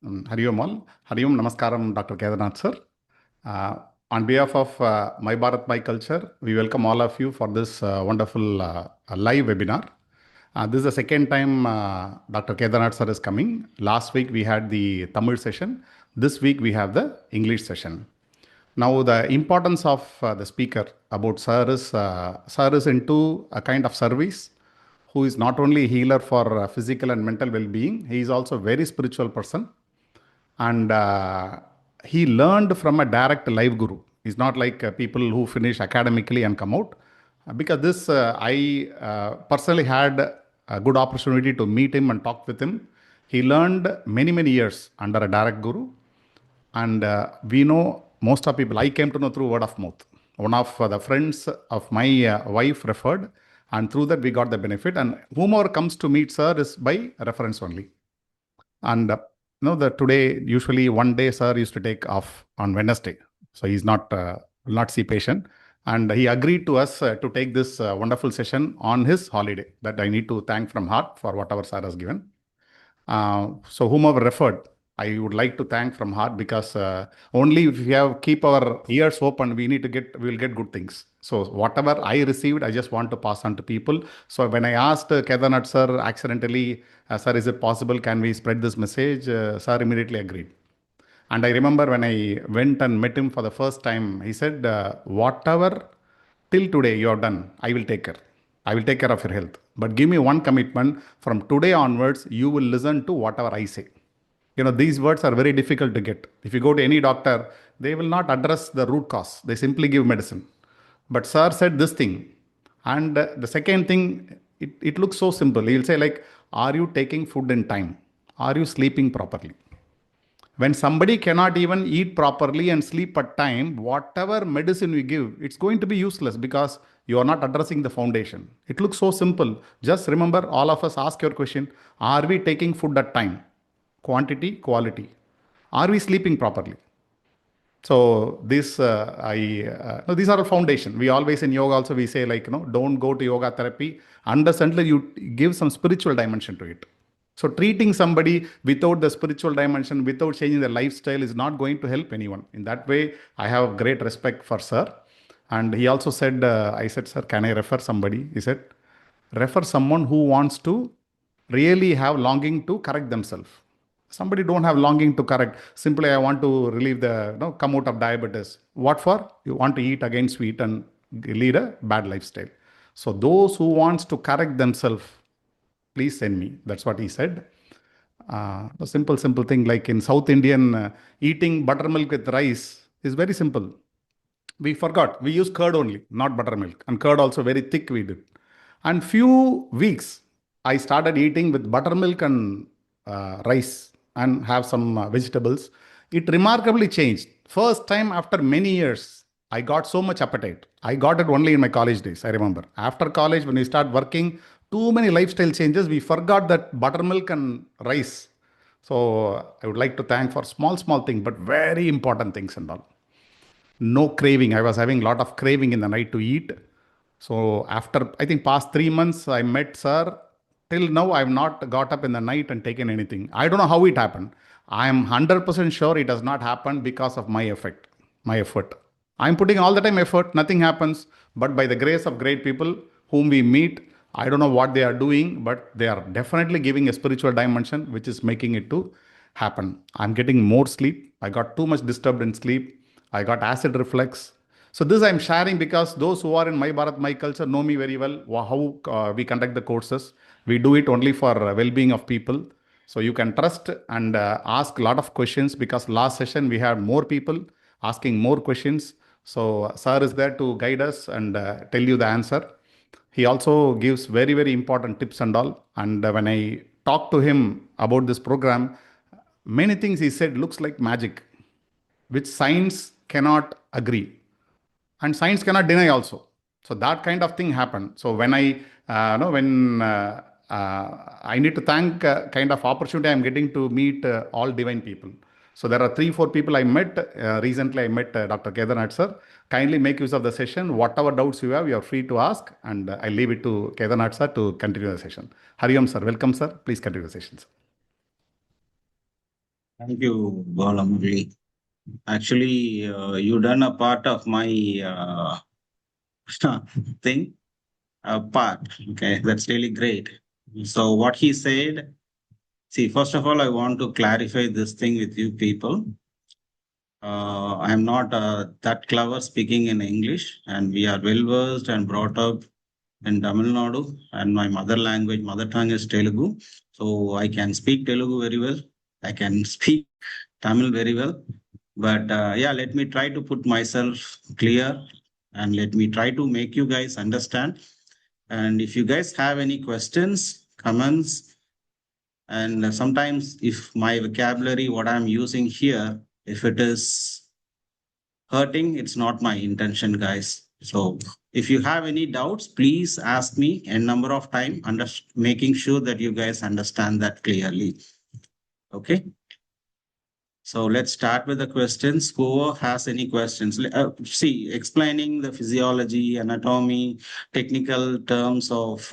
Hari Om all. Hari Om Namaskaram, Dr. Kedarnath sir. Uh, on behalf of My Bharat, My Culture, we welcome all of you for this wonderful live webinar. This is the second time Dr. Kedarnath sir is coming. Last week we had the Tamil session. This week we have the English session. Now the importance of the speaker about sir is into a kind of service who is not only healer for physical and mental well-being, he is also a very spiritual person. And he learned from a direct live guru. He's not like people who finish academically and come out. Because this, I personally had a good opportunity to meet him and talk with him. He learned many, many years under a direct guru. And we know most of people, I came to know through word of mouth. One of the friends of my wife referred, and through that we got the benefit. And whomever comes to meet sir is by reference only. And today, usually one day, sir used to take off on Wednesday. So he's not, will not see patient. And he agreed to us to take this wonderful session on his holiday that I need to thank from heart for whatever sir has given. So whomever referred, I would like to thank from heart because only if we have keep our ears open, we will get good things. So whatever I received, I just want to pass on to people. So when I asked Kedarnath sir accidentally, sir, is it possible? Can we spread this message? Sir immediately agreed. And I remember when I went and met him for the first time, he said, whatever till today you have done, I will take care. I will take care of your health. But give me one commitment, from today onwards, you will listen to whatever I say. These words are very difficult to get. If you go to any doctor, they will not address the root cause. They simply give medicine. But sir said this thing. And the second thing, it looks so simple. He'll say like, are you taking food in time? Are you sleeping properly? When somebody cannot even eat properly and sleep at time, whatever medicine we give, it's going to be useless because you are not addressing the foundation. It looks so simple. Just remember, all of us ask your question, are we taking food at time? Quantity, quality. Are we sleeping properly? So these are a foundation. We always in yoga also we say like, don't go to yoga therapy unless you give some spiritual dimension to it. So treating somebody without the spiritual dimension, without changing their lifestyle is not going to help anyone. In that way, I have great respect for sir. And he also said, I said, sir, can I refer somebody? He said, refer someone who wants to really have longing to correct themselves. Somebody don't have longing to correct. Simply, I want to relieve come out of diabetes. What for? You want to eat again sweet and lead a bad lifestyle. So those who wants to correct themselves, please send me. That's what he said. A simple thing like in South Indian, eating buttermilk with rice is very simple. We forgot. We use curd only, not buttermilk. And curd also very thick we did. And few weeks, I started eating with buttermilk and rice and have some vegetables. It remarkably changed. First time after many years, I got so much appetite. I got it only in my college days, I remember. After college, when we start working, too many lifestyle changes, we forgot that buttermilk and rice. So I would like to thank for small thing, but very important things and all. No craving. I was having a lot of craving in the night to eat. So after, I think past 3 months, I met sir. Till now, I have not got up in the night and taken anything. I don't know how it happened. I am 100% sure it has not happened because of my effort. I'm putting all the time effort, nothing happens. But by the grace of great people whom we meet, I don't know what they are doing, but they are definitely giving a spiritual dimension, which is making it to happen. I'm getting more sleep. I got too much disturbed in sleep. I got acid reflux. So this I'm sharing because those who are in My Bharat, My Culture know me very well, how we conduct the courses. We do it only for well-being of people. So you can trust and ask a lot of questions because last session we had more people asking more questions. So sir is there to guide us and tell you the answer. He also gives very, very important tips and all. And when I talked to him about this program, many things he said looks like magic, which science cannot agree. And science cannot deny also. So that kind of thing happened. So when I need to thank kind of opportunity I'm getting to meet all divine people. So there are 3-4 people I met. Recently, I met Dr. Kedarnath sir. Kindly make use of the session. Whatever doubts you have, you are free to ask. And I leave it to Kedarnath sir to continue the session. Hari Om sir. Welcome sir. Please continue the session. Sir. Thank you, Balamurli. Actually, you done a part of my thing, part. Okay, that's really great. So, what he said, see, first of all, I want to clarify this thing with you people. I'm not that clever speaking in English, and we are well versed and brought up in Tamil Nadu, and my mother language, mother tongue is Telugu. So I can speak Telugu very well. I can speak Tamil very well. But yeah, let me try to put myself clear and let me try to make you guys understand. And if you guys have any questions, comments, and sometimes if my vocabulary, what I'm using here, if it is hurting, it's not my intention, guys. So if you have any doubts, please ask me a number of time, making sure that you guys understand that clearly. Okay. So let's start with the questions. Whoever has any questions, see, explaining the physiology, anatomy, technical terms of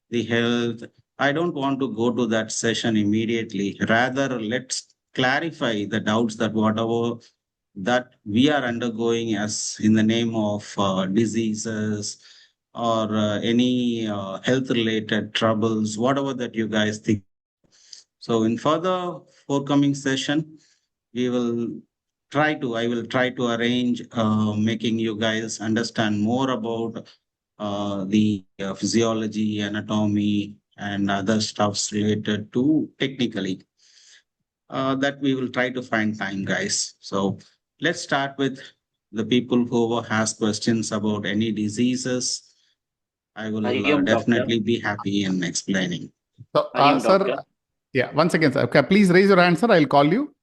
the health. I don't want to go to that session immediately. Rather, let's clarify the doubts that whatever that we are undergoing as in the name of diseases or any health related troubles, whatever that you guys think. So in further forthcoming session, I will try to arrange making you guys understand more about the physiology, anatomy, and other stuffs related to technically. That we will try to find time, guys. So let's start with the people who has questions about any diseases. I will Hariom doctor. definitely be happy in explaining. So, Hariom sir, doctor. yeah, once again, sir. Okay, please raise your hand, sir. I'll call you,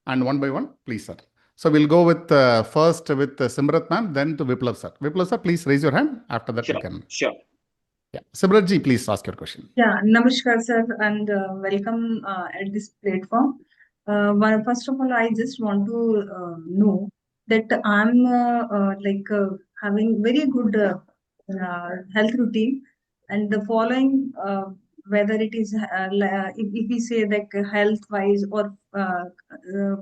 and one by one, please, sir. So we'll go with first with Simrat ma'am, then to Viplav sir. Viplav sir, please raise your hand. After that, we Sure, can. sure. Yeah, Simrat ji, please ask your question. Yeah, Namaskar, sir, and welcome at this platform. First of all, I just want to know that I'm having very good health routine, and the following, whether it is if we say like health wise or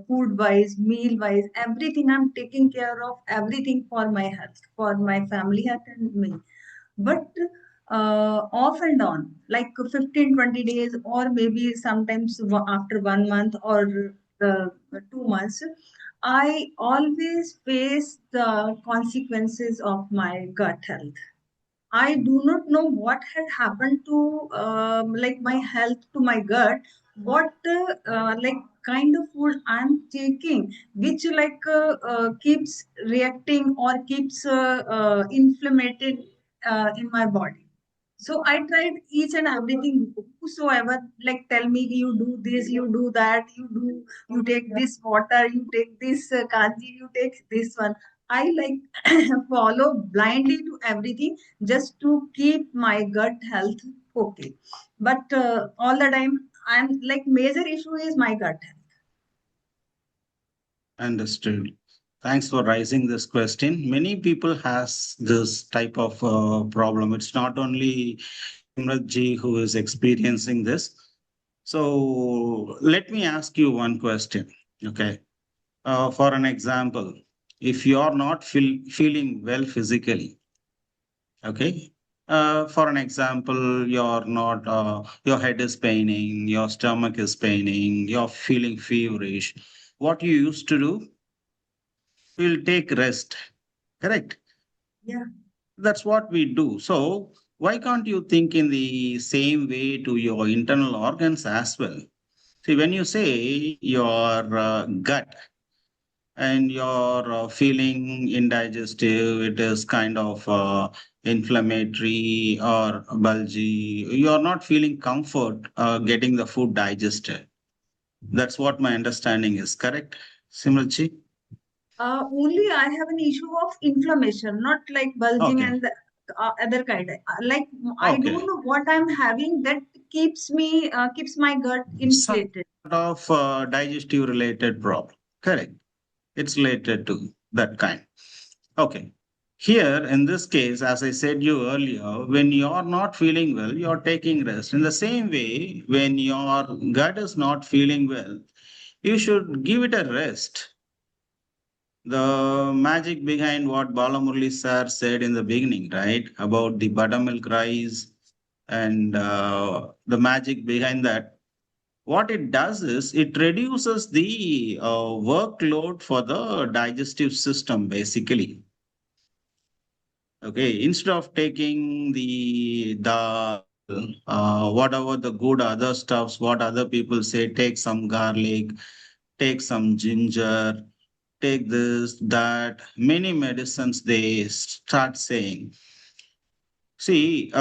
food wise, meal wise, everything I'm taking care of everything for my health, for my family health and me. But off and on, like 15, 20 days, or maybe sometimes after 1 month or 2 months, I always face the consequences of my gut health. I do not know what had happened to like my health, to my gut. What like kind of food I'm taking, which keeps reacting or keeps inflamed in my body. So I tried each and everything. Whosoever like tell me you do this, you do that, you take this water, you take this kanji, you take this one. I like follow blindly to everything just to keep my gut health okay. But all the time, I'm like major issue is my gut health. Understood. Thanks for raising this question. Many people has this type of problem. It's not only Simrat ji who is experiencing this. So let me ask you one question. Okay. For an example, if you are not feeling well physically, okay. For an example, you're not, your head is paining, your stomach is paining, you're feeling feverish. What you used to do, you'll take rest. Correct. Yeah. That's what we do. So why can't you think in the same way to your internal organs as well? See, when you say your gut and you're feeling indigestive, it is kind of inflammatory or bulgy, you're not feeling comfort getting the food digested. That's what my understanding is. Correct, Simranji? Only I have an issue of inflammation, not like bulging Okay. and the, other kind. Like I don't Okay. know what I'm having that keeps my gut Some inflated. sort of digestive related problem. Correct. It's related to that kind. Okay. Here, in this case, as I said you earlier, when you're not feeling well, you're taking rest. In the same way, when your gut is not feeling well, you should give it a rest. The magic behind what Balamurli sir said in the beginning, right, about the buttermilk rice and the magic behind that, what it does is it reduces the workload for the digestive system, basically. Okay, instead of taking the whatever the good other stuffs, what other people say, take some garlic, take some ginger, take this, that, many medicines they start saying. See,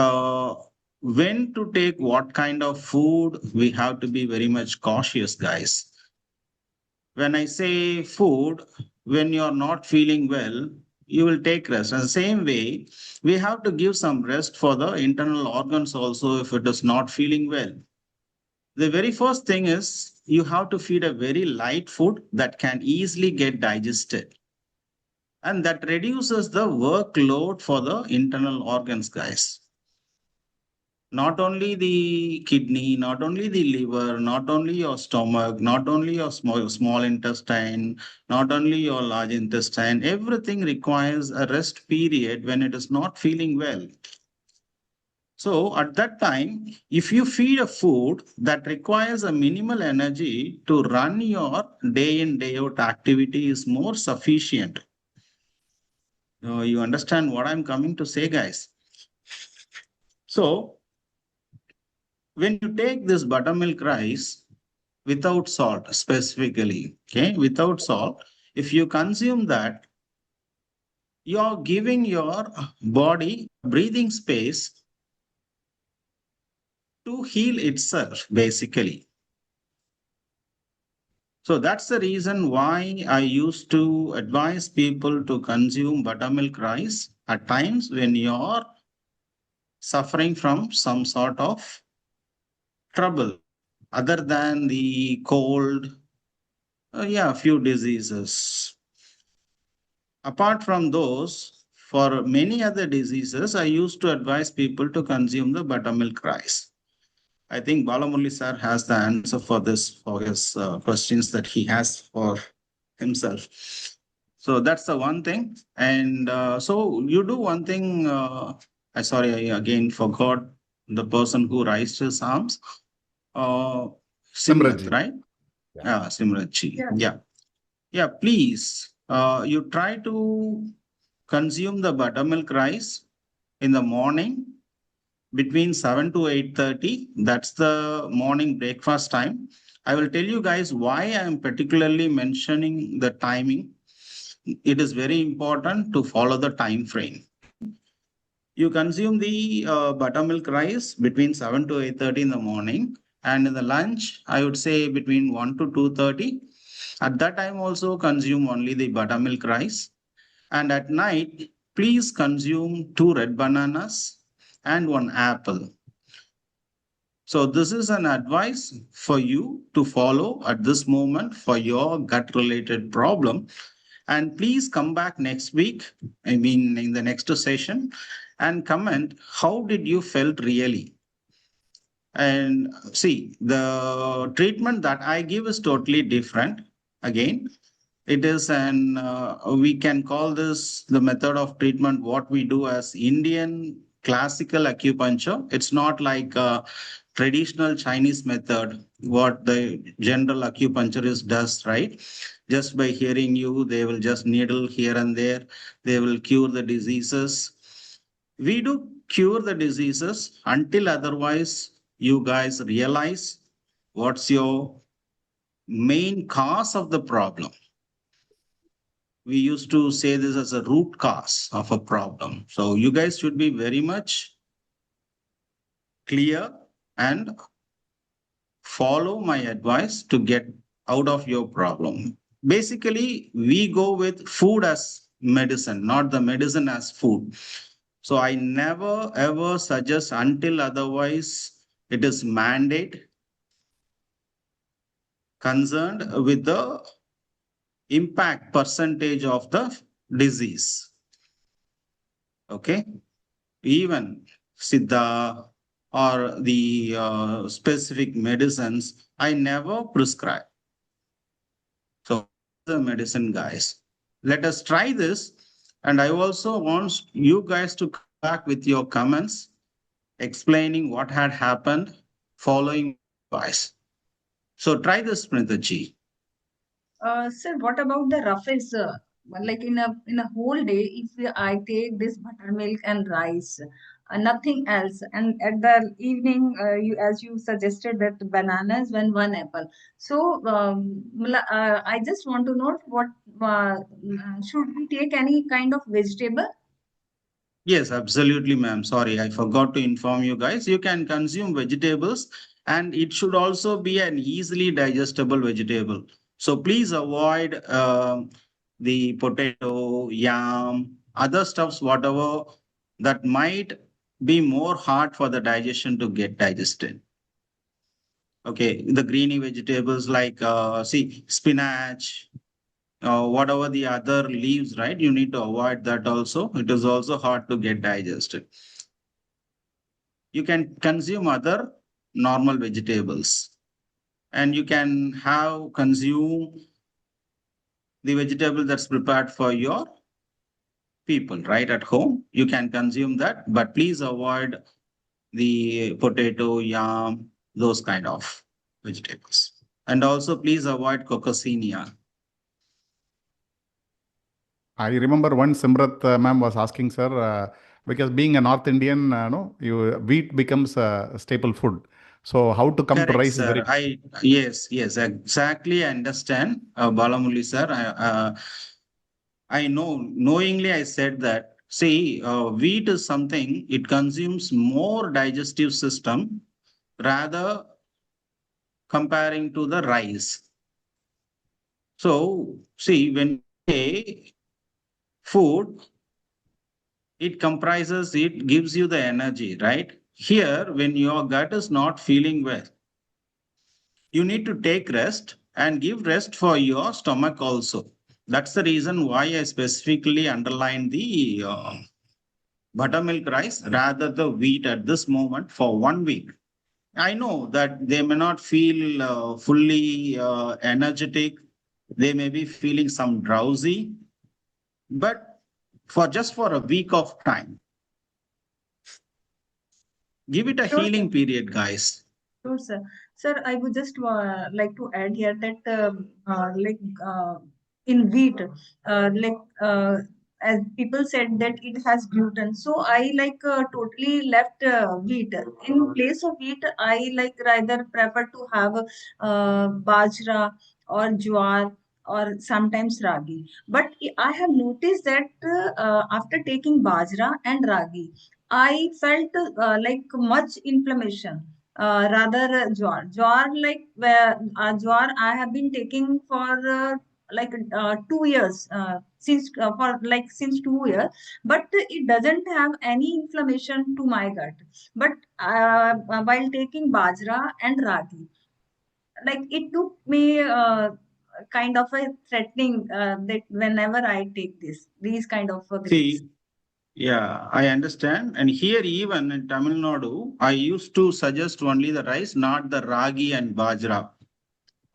when to take what kind of food, we have to be very much cautious, guys. When I say food, when you're not feeling well, you will take rest. And the same way, we have to give some rest for the internal organs also if it is not feeling well. The very first thing is you have to feed a very light food that can easily get digested. And that reduces the workload for the internal organs, guys. Not only the kidney, not only the liver, not only your stomach, not only your small intestine, not only your large intestine, everything requires a rest period when it is not feeling well. So at that time, if you feed a food that requires a minimal energy to run your day in, day out activity is more sufficient. You understand what I'm coming to say, guys? So when you take this buttermilk rice without salt specifically, okay, without salt, if you consume that, you're giving your body breathing space to heal itself, basically. So that's the reason why I used to advise people to consume buttermilk rice at times when you're suffering from some sort of trouble other than the cold, yeah, few diseases. Apart from those, for many other diseases, I used to advise people to consume the buttermilk rice. I think Balamurli sir has the answer for this, for his questions that he has for himself. So that's the one thing. And so you do one thing. I again forgot the person who raised his arms. Uh, Simrat, Simranji. right? Yeah. Yeah, Simratji. Yeah. Yeah. Yeah, please. You try to consume the buttermilk rice in the morning between 7 to 8:30. That's the morning breakfast time. I will tell you guys why I am particularly mentioning the timing. It is very important to follow the time frame. You consume the buttermilk rice between 7 to 8:30 in the morning, and in the lunch, I would say between 1 to 2:30. At that time, also consume only the buttermilk rice. And at night, please consume 2 red bananas and 1 apple. So this is an advice for you to follow at this moment for your gut related problem. And please come back next week, I mean in the next session, and comment how did you felt really. And see, the treatment that I give is totally different. Again, it is we can call this the method of treatment, what we do as Indian classical acupuncture. It's not like a traditional Chinese method, what the general acupuncturist does, right? Just by hearing you, they will just needle here and there. They will cure the diseases. We do cure the diseases until otherwise you guys realize what's your main cause of the problem. We used to say this as a root cause of a problem. So you guys should be very much clear and follow my advice to get out of your problem. Basically, we go with food as medicine, not the medicine as food. So I never ever suggest until otherwise it is mandate concerned with the impact percentage of the disease. Okay. Even Siddha or the specific medicines, I never prescribe. the medicine, guys. Let us try this. And I also want you guys to come back with your comments explaining what had happened following advice. So try this, Smritaji. Sir, what about the roughest? Like in a whole day, if I take this buttermilk and rice, nothing else, and at the evening, you as you suggested that bananas and one apple. So, I just want to know what should we take any kind of vegetable? Yes, absolutely, ma'am. Sorry, I forgot to inform you guys. You can consume vegetables and it should also be an easily digestible vegetable. So please avoid the potato, yam, other stuffs, whatever that might be more hard for the digestion to get digested. Okay, the greeny vegetables like, see, spinach, whatever the other leaves, right? You need to avoid that also. It is also hard to get digested. You can consume other normal vegetables and you can have consume the vegetable that's prepared for your people right at home. You can consume that, but please avoid the potato, yam, those kind of vegetables. And also please avoid coccinea. I remember one Simrat ma'am was asking, sir, because being a North Indian, no, wheat becomes a staple food. So how to come to Correct, rice is sir. very. Yes, exactly. I understand, Balamuli, sir. I know, knowingly, I said that. See, wheat is something, it consumes more digestive system rather comparing to the rice. So, see, when you say food, it gives you the energy, right? Here, when your gut is not feeling well, you need to take rest and give rest for your stomach also. That's the reason why I specifically underlined the buttermilk rice rather the wheat at this moment for 1 week. I know that they may not feel fully energetic. They may be feeling some drowsy, but for a week of time, give it a Sure, sir. healing period, guys. Sure, sir. Sir, I would just like to add here that in wheat, like as people said that it has gluten, so I totally left wheat. In place of wheat, I like rather prefer to have bajra or jowar or sometimes ragi. But I have noticed that after taking bajra and ragi, I felt like much inflammation rather jowar. Jowar, like where jowar I have been taking for 2 years since 2 years, but it doesn't have any inflammation to my gut. But while taking bajra and ragi, like it took me kind of a threatening that whenever I take these kind of grains. See, yeah, I understand. And here, even in Tamil Nadu, I used to suggest only the rice, not the ragi and bajra.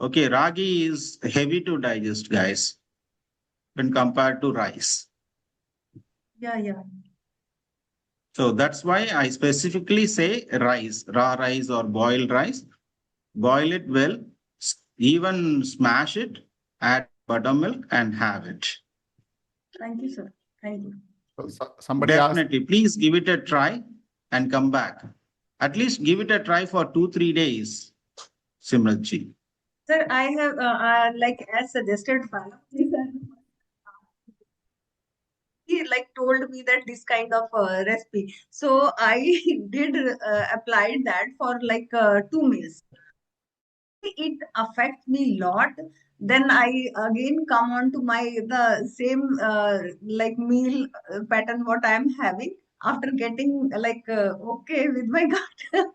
Okay, ragi is heavy to digest, guys, when compared to rice. Yeah, yeah. So that's why I specifically say rice, raw rice or boiled rice. Boil it well, even smash it, add buttermilk and have it. Thank you, sir. Thank you. Somebody asked. Definitely, please give it a try and come back. At least give it a try for 2-3 days, Simratji. Sir, I have like as suggested by he like told me that this kind of recipe. So I did apply that for like 2 meals. It affects me a lot. Then I again come on to my the same like meal pattern what I am having. After getting okay with my gut,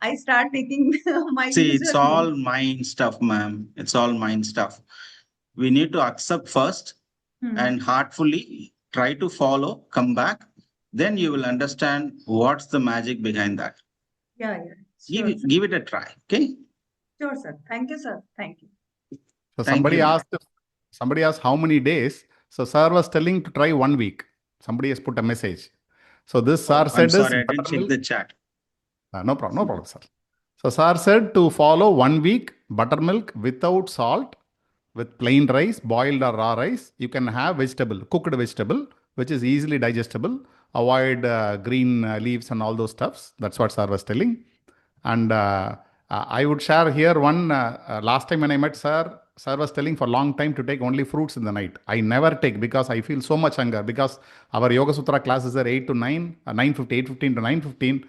I start taking my See, it's usual meal. all mind stuff, ma'am. It's all mind stuff. We need to accept first Hmm. and heartfully try to follow, come back. Then you will understand what's the magic behind that. Yeah, yeah. Sure, sir. Give it a try. Okay. Sure, sir. Thank you, sir. Thank you. So Thank somebody you, ma'am. asked Somebody asked how many days. So sir was telling to try 1 week. Somebody has put a message. So this sir I'm said is sorry, I didn't check buttermilk. the chat. No problem, sir. So sir said to follow 1 week buttermilk without salt, with plain rice, boiled or raw rice. You can have vegetable, cooked vegetable, which is easily digestible. Avoid green leaves and all those stuffs. That's what sir was telling. And I would share here one. Last time when I met sir was telling for a long time to take only fruits in the night. I never take because I feel so much hunger, because our Yoga Sutra classes are 8 to 9, 9:50, 8:15 to 9:15.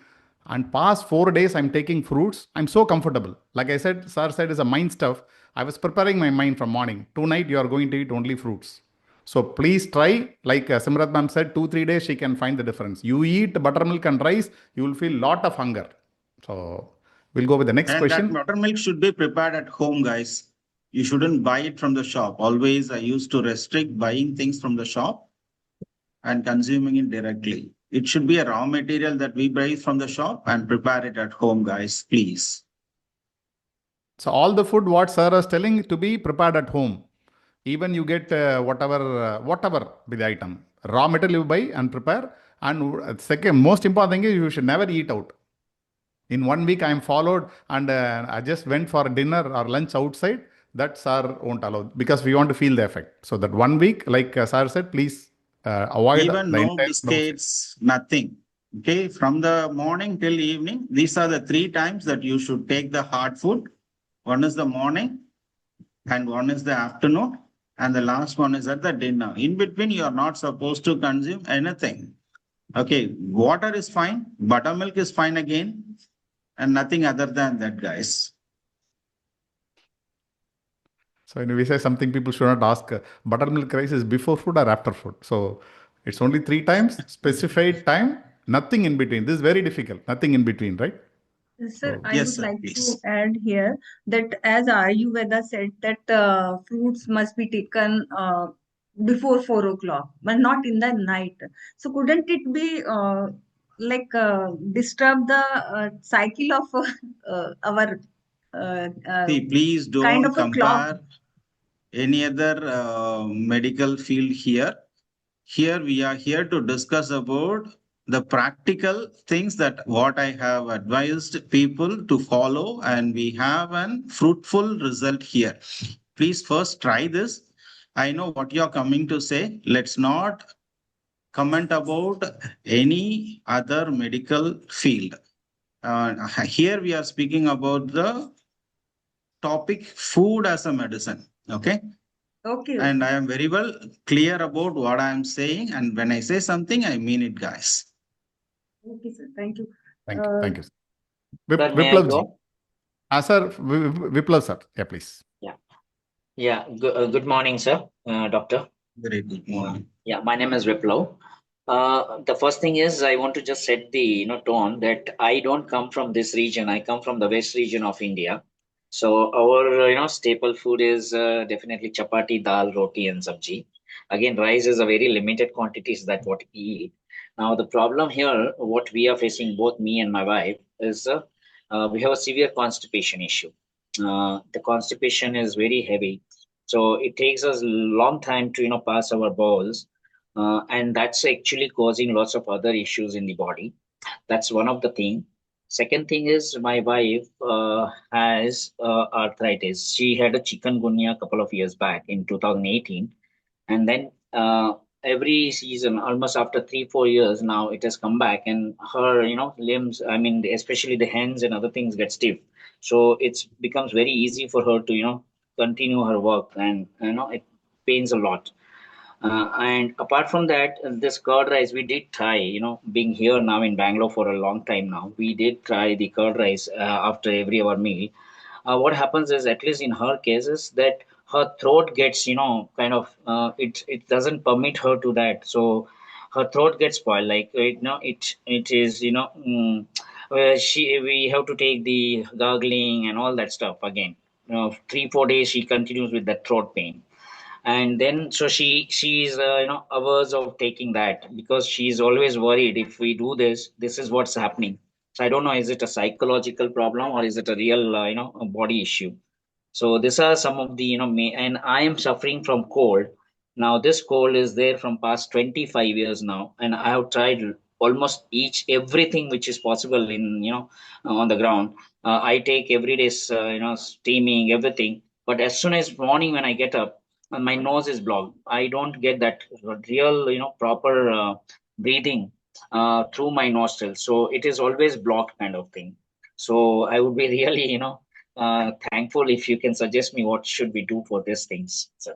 And past 4 days, I'm taking fruits. I'm so comfortable. Like I said, sir said, is a mind stuff. I was preparing my mind from morning. Tonight, you are going to eat only fruits. So please try, like Simrat ma'am said, 2-3 days she can find the difference. You eat buttermilk and rice, you will feel lot of hunger. So we'll go with the next And that question. buttermilk should be prepared at home, guys. You shouldn't buy it from the shop. Always, I used to restrict buying things from the shop and consuming it directly. It should be a raw material that we buy from the shop and prepare it at home, guys, please. So all the food what sir is telling to be prepared at home. Even you get whatever be the item, raw material you buy and prepare. And second, most important thing is you should never eat out. In 1 week, I am followed, and I just went for dinner or lunch outside. That sir won't allow, because we want to feel the effect. So that 1 week, like sir said, please avoid Even the no entire food outside. biscuits, nothing. Okay, from the morning till evening, these are the 3 times that you should take the hard food. One is the morning, and one is the afternoon, and the last one is at the dinner. In between, you are not supposed to consume anything. Okay, water is fine, buttermilk is fine again, and nothing other than that, guys. So when we say something, people should not ask, buttermilk rice is before food or after food. So it's only 3 times, specified time, nothing in between. This is very difficult. Nothing in between, right? Sir, So I Yes, would sir, like to please. add here that as Ayurveda said that fruits must be taken before 4 o'clock, but not in the night. So couldn't it be disturb the cycle of our See, please kind don't of a clock? compare any other medical field here. Here we are here to discuss about the practical things that what I have advised people to follow, and we have an fruitful result here. Please first try this. I know what you're coming to say. Let's not comment about any other medical field. Here we are speaking about the topic food as a medicine. Okay. Okay, And okay. I am very well clear about what I am saying. And when I say something, I mean it, guys. Okay, sir. Thank you. thank you. Uh, Thank you. Sir, may I Viplav ji. go? Sir, Viplav sir. Yeah, please. Yeah. Yeah. Good morning, sir, doctor. Very good morning. Yeah, my name is Viplav. The first thing is I want to just set the tone that I don't come from this region. I come from the west region of India. So our staple food is definitely chapati, dal, roti, and sabji. Again, rice is a very limited quantities that what we eat. Now the problem here, what we are facing, both me and my wife, is we have a severe constipation issue. The constipation is very heavy, so it takes us a long time to pass our bowels, and that's actually causing lots of other issues in the body. That's one of the thing. Second thing is my wife has arthritis. She had a chikungunya a couple of years back in 2018, and then every season, almost after 3-4 years now, it has come back, and her limbs, I mean especially the hands and other things, get stiff. So it's becomes very easy for her to continue her work, and it pains a lot. And apart from that, this curd rice we did try. Being here now in Bangalore for a long time now, we did try the curd rice after every our meal. What happens is, at least in her cases, that her throat gets kind of it doesn't permit her to that. So her throat gets spoiled, like it is where we have to take the gargling and all that stuff again. 3-4 days she continues with that throat pain, and then so she's averse of taking that, because she's always worried, if we do this is what's happening. So I don't know, is it a psychological problem or is it a real a body issue? So these are some of the, and I am suffering from cold. Now this cold is there from past 25 years now, and I have tried almost everything which is possible in, on the ground. I take every day's, steaming, everything. But as soon as morning when I get up, my nose is blocked. I don't get that real, proper breathing through my nostrils. So it is always blocked kind of thing. So I would be really, thankful if you can suggest me what should we do for these things. So,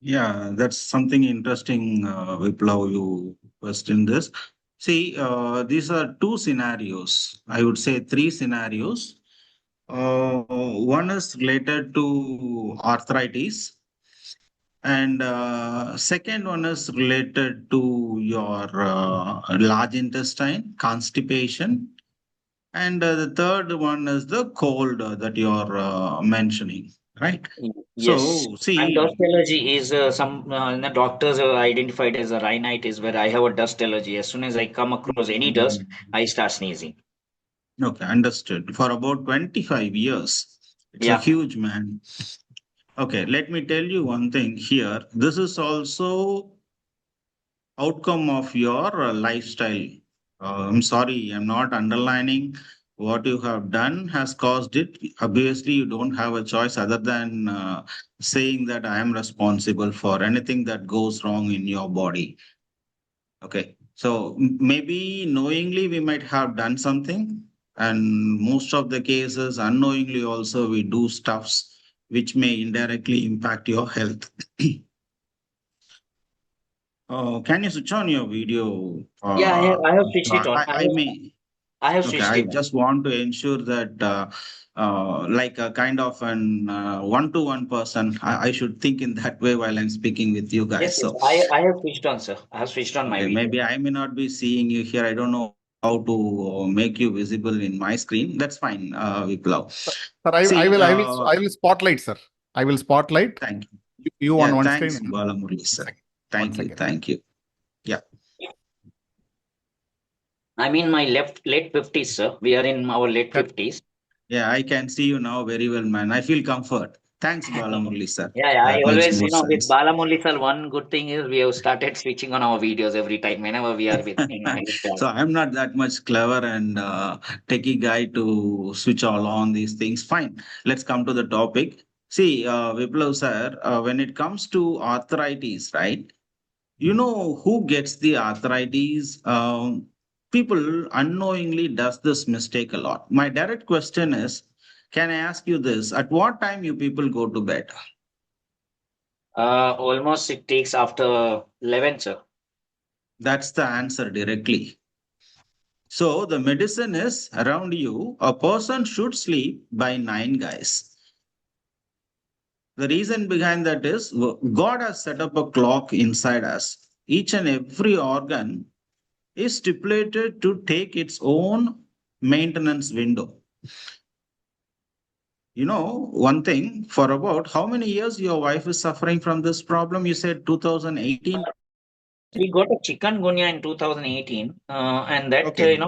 Yeah, that's something interesting, Viplav, you questioned this. See, these are two scenarios. I would say three scenarios. One is related to arthritis, and second one is related to your large intestine, constipation, and the third one is the cold that you're mentioning, right? yes. So, And see, dust allergy is some the doctors have identified as a rhinitis, where I have a dust allergy. As soon as I come across any dust, I start sneezing. okay, understood. For about 25 years. It's a Yeah. huge man. Okay, let me tell you one thing here. This is also outcome of your lifestyle. I'm sorry, I'm not underlining what you have done has caused it. Obviously, you don't have a choice other than saying that I am responsible for anything that goes wrong in your body. Okay. So maybe knowingly we might have done something, and most of the cases unknowingly also we do stuffs which may indirectly impact your health. Can you switch on your video? Yeah, I have switched it on. I may. I have Okay, switched I it on. just want to ensure that, like a kind of an one-to-one person, I should think in that way while I'm speaking with you Yes, guys. yes. So, I have switched on, sir. I have switched on my okay, video. maybe I may not be seeing you here. I don't know how to make you visible in my screen. That's fine, Viplav. Sir, See, I will spotlight, sir. I will spotlight thank you. you on Yeah, one screen. thanks, Balamurli, One sir. second. One Thank you, second. thank you. Yeah. I'm in my late 50s, sir. We are in our late Yeah. 50s. Yeah, I can see you now very well, man. I feel comfort. Thanks, Balamurli, sir. Yeah, yeah, I That makes always, more with sense. Balamundi sir, one good thing is we have started switching on our videos every time whenever we are with in his class. So I'm not that much clever and techie guy to switch all on these things. Fine. Let's come to the topic. See, Viplav sir, when it comes to arthritis, right? You know who gets the arthritis? People unknowingly does this mistake a lot. My direct question is, can I ask you this? At what time you people go to bed? Almost it takes after 11, sir. That's the answer directly. So the medicine is around you. A person should sleep by 9, guys. The reason behind that is God has set up a clock inside us. Each and every organ is stipulated to take its own maintenance window. You know, one thing, for about how many years your wife is suffering from this problem? You said 2018. We got a chikungunya in 2018, and that, Okay,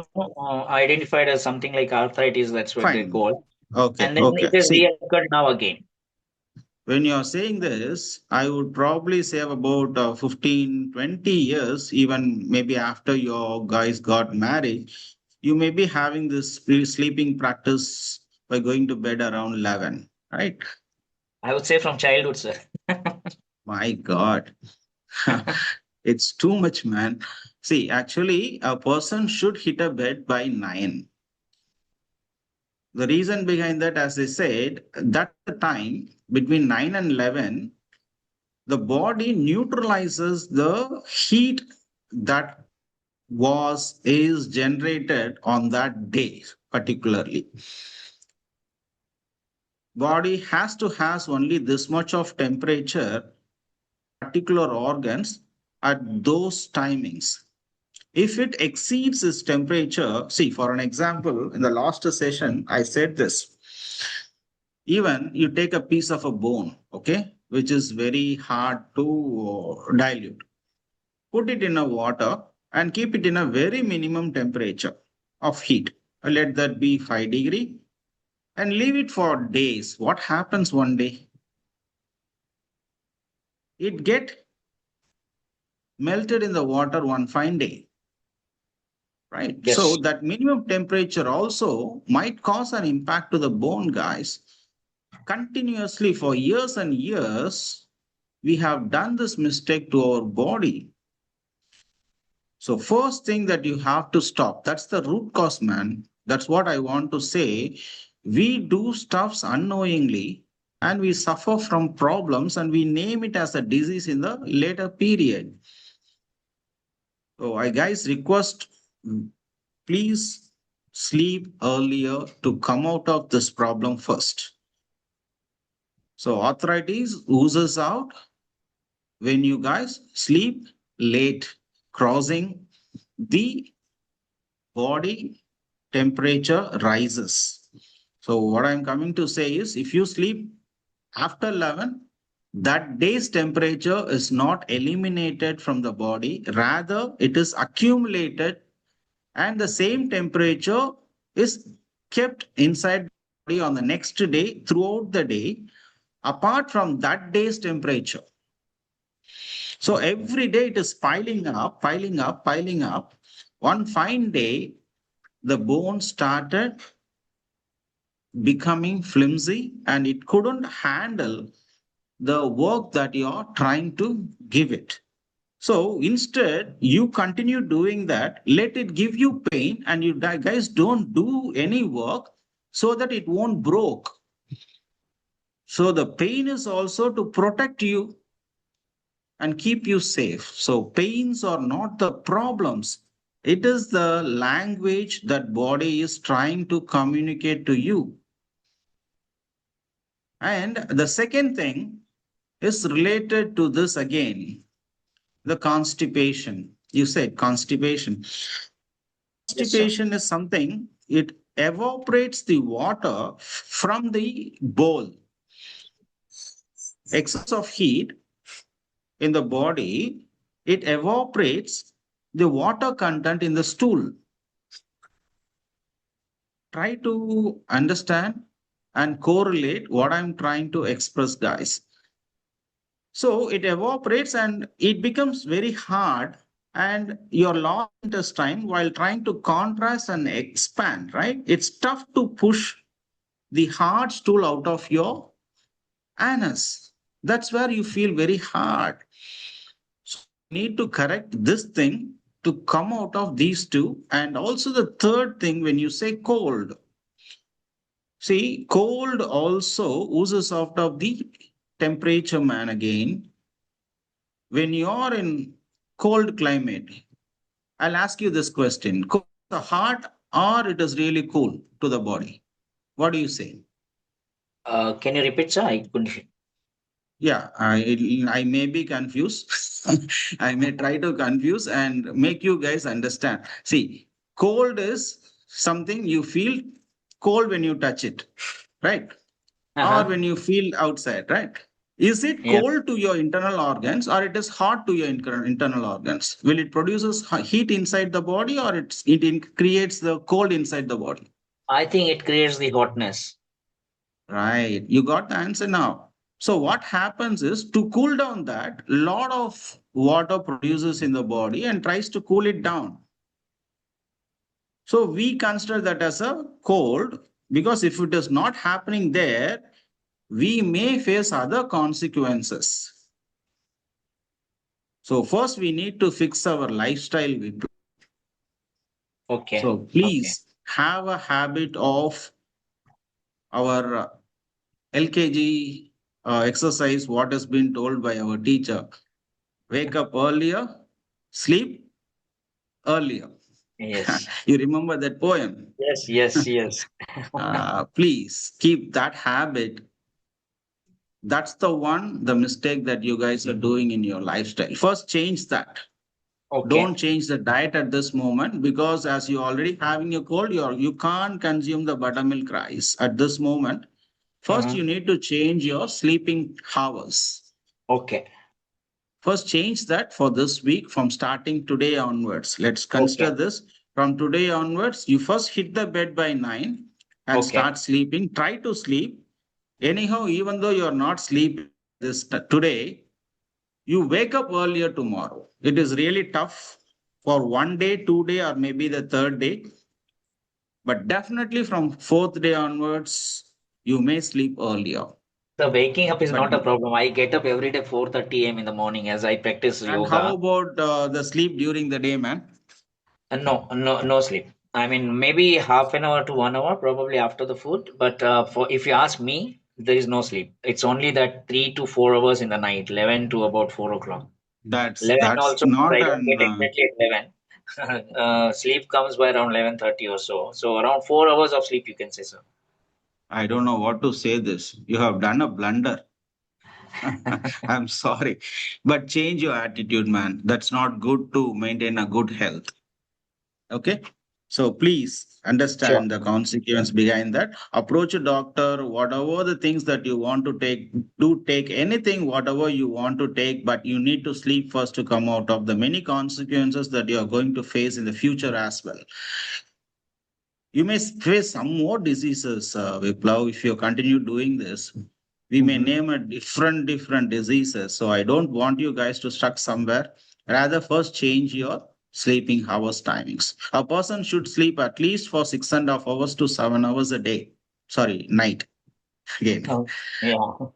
identified as something like arthritis. That's what they fine. call. Okay, And then it okay. has See, reoccurred now again. when you're saying this, I would probably say about 15, 20 years, even maybe after your guys got married, you may be having this sleeping practice by going to bed around 11, right? I would say from childhood, sir. My God. It's too much, man. See, actually, a person should hit a bed by 9. The reason behind that, as I said, that the time between 9 and 11, the body neutralizes the heat that is generated on that day particularly. Body has to has only this much of temperature particular organs at those timings. If it exceeds its temperature, see, for an example, in the last session I said this. Even you take a piece of a bone, okay, which is very hard to dilute, put it in a water and keep it in a very minimum temperature of heat. Let that be 5 degree. and leave it for days. What happens one day? It get melted in the water one fine day, right? Yes. So that minimum temperature also might cause an impact to the bone, guys. Continuously for years and years, we have done this mistake to our body. So first thing that you have to stop, that's the root cause, man. That's what I want to say. We do stuffs unknowingly and we suffer from problems and we name it as a disease in the later period. So I guys request, please sleep earlier to come out of this problem first. So arthritis oozes out when you guys sleep late, crossing the body temperature rises. So what I'm coming to say is if you sleep after 11, that day's temperature is not eliminated from the body, rather it is accumulated and the same temperature is kept inside the body on the next day throughout the day apart from that day's temperature. So every day it is piling up, piling up, piling up. One fine day, the bone started becoming flimsy and it couldn't handle the work that you're trying to give it. So instead, you continue doing that, let it give you pain, and you guys don't do any work so that it won't broke. So the pain is also to protect you and keep you safe. So pains are not the problems. It is the language that body is trying to communicate to you. And the second thing is related to this again, the constipation. You said constipation. Yes, sir. Constipation is something, it evaporates the water from the bowl. Excess of heat in the body, it evaporates the water content in the stool. Try to understand and correlate what I'm trying to express, guys. So it evaporates and it becomes very hard, and your large intestine, while trying to contrast and expand, right? It's tough to push the hard stool out of your anus. That's where you feel very hard. So you need to correct this thing to come out of these two. And also the third thing, when you say cold, see, cold also oozes out of the temperature, man, again. When you're in cold climate, I'll ask you this question. Cold to the heart or it is really cool to the body? What do you say? Can you repeat, sir? I couldn't. Yeah, I may be confused. I may try to confuse and make you guys understand. See, cold is something you feel cold when you touch it, right? Or when you feel outside, right? Is it Yeah. cold to your internal organs or it is hot to your internal organs? Will it produces heat inside the body or it creates the cold inside the body? I think it creates the hotness. Right. You got the answer now. So what happens is to cool down that, lot of water produces in the body and tries to cool it down. So we consider that as a cold because if it is not happening there, we may face other consequences. So first we need to fix our lifestyle. Okay. So please have a habit of our LKG exercise, what has been told by our teacher. Wake up earlier, sleep earlier. Yes. You remember that poem? Yes. Yes. Yes. Please keep that habit. That's the mistake that you guys are doing in your lifestyle. First, change that. Okay. Don't change the diet at this moment because as you already having a cold, you can't consume the buttermilk rice at this moment. First, you need to change your sleeping hours. Okay. First, change that for this week from starting today onwards. Let's consider this. From today onwards, you first hit the bed by 9. and Okay. start sleeping. Try to sleep. Anyhow, even though you are not sleeping today, you wake up earlier tomorrow. It is really tough for 1 day, 2 day, or maybe the third day. But definitely from fourth day onwards, you may sleep earlier. The waking up is But not a problem. I get up every day 4:30 a.m. in the morning as I practice and how yoga. about the sleep during the day, man? No sleep. I mean, maybe half an hour to 1 hour, probably after the food. But for if you ask me, there is no sleep. It's only that 3 to 4 hours in the night, 11 to about 4 o'clock. That's 11 that's also, not I don't an. get exactly at 11. Sleep comes by around 11:30 or so. So around 4 hours of sleep, you can say, sir. I don't know what to say. This you have done a blunder. I'm sorry, but change your attitude, man. That's not good to maintain a good health. Okay. So please Sure. understand the consequence behind that. Approach a doctor, whatever the things that you want to take, do take anything, whatever you want to take, but you need to sleep first to come out of the many consequences that you are going to face in the future as well. You may face some more diseases, Viplav, if you continue doing this. We may Mhm. name a different diseases. So I don't want you guys to stuck somewhere. Rather, first change your sleeping hours timings. A person should sleep at least for 6.5 hours to 7 hours a day. Sorry, night again. Oh, yeah.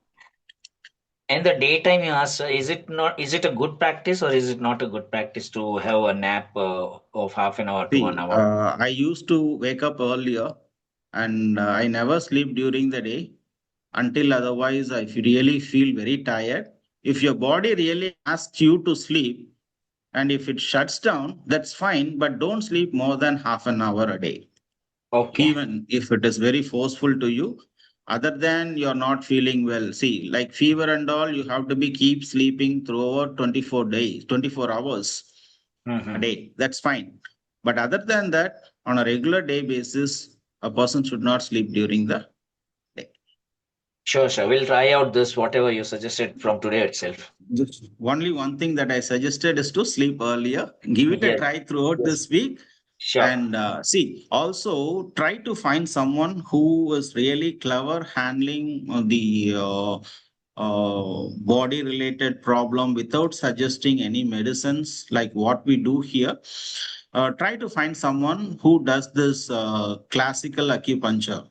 And the daytime you ask, is it a good practice or is it not a good practice to have a nap of half an hour to one See, hour? I used to wake up earlier and I never sleep during the day until otherwise I really feel very tired. If your body really asks you to sleep and if it shuts down, that's fine, but don't sleep more than half an hour a day, Okay. even if it is very forceful to you. Other than you're not feeling well, see, like fever and all, you have to be keep sleeping throughout 24 days, 24 hours a Hmm. day. That's fine. But other than that, on a regular day basis, a person should not sleep during the day. Sure, sure. We'll try out this, whatever you suggested from today itself. Just only one thing that I suggested is to sleep earlier. Give it a Yes, try throughout yes. this week. Sure. And see, also try to find someone who is really clever handling body related problem without suggesting any medicines like what we do here. Try to find someone who does this classical acupuncture.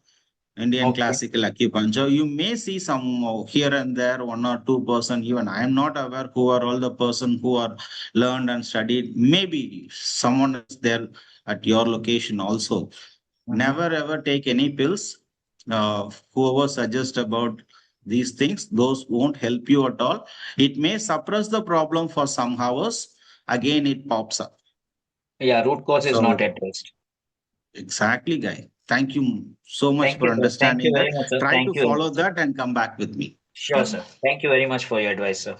Indian Okay. classical acupuncture. You may see some here and there, 1 or 2 person. Even I am not aware who are all the person who are learned and studied. Maybe someone is there at your location also. Hmm. Never ever take any pills. Whoever suggests about these things, those won't help you at all. It may suppress the problem for some hours. Again, it pops up. Yeah, root cause is not So addressed. exactly, guy. Thank you so much Thank for you, sir. Thank you understanding very that. much, sir. Try Thank to you very follow much, sir. that and come back with me. Sure, sir. Thank you very much for your advice, sir.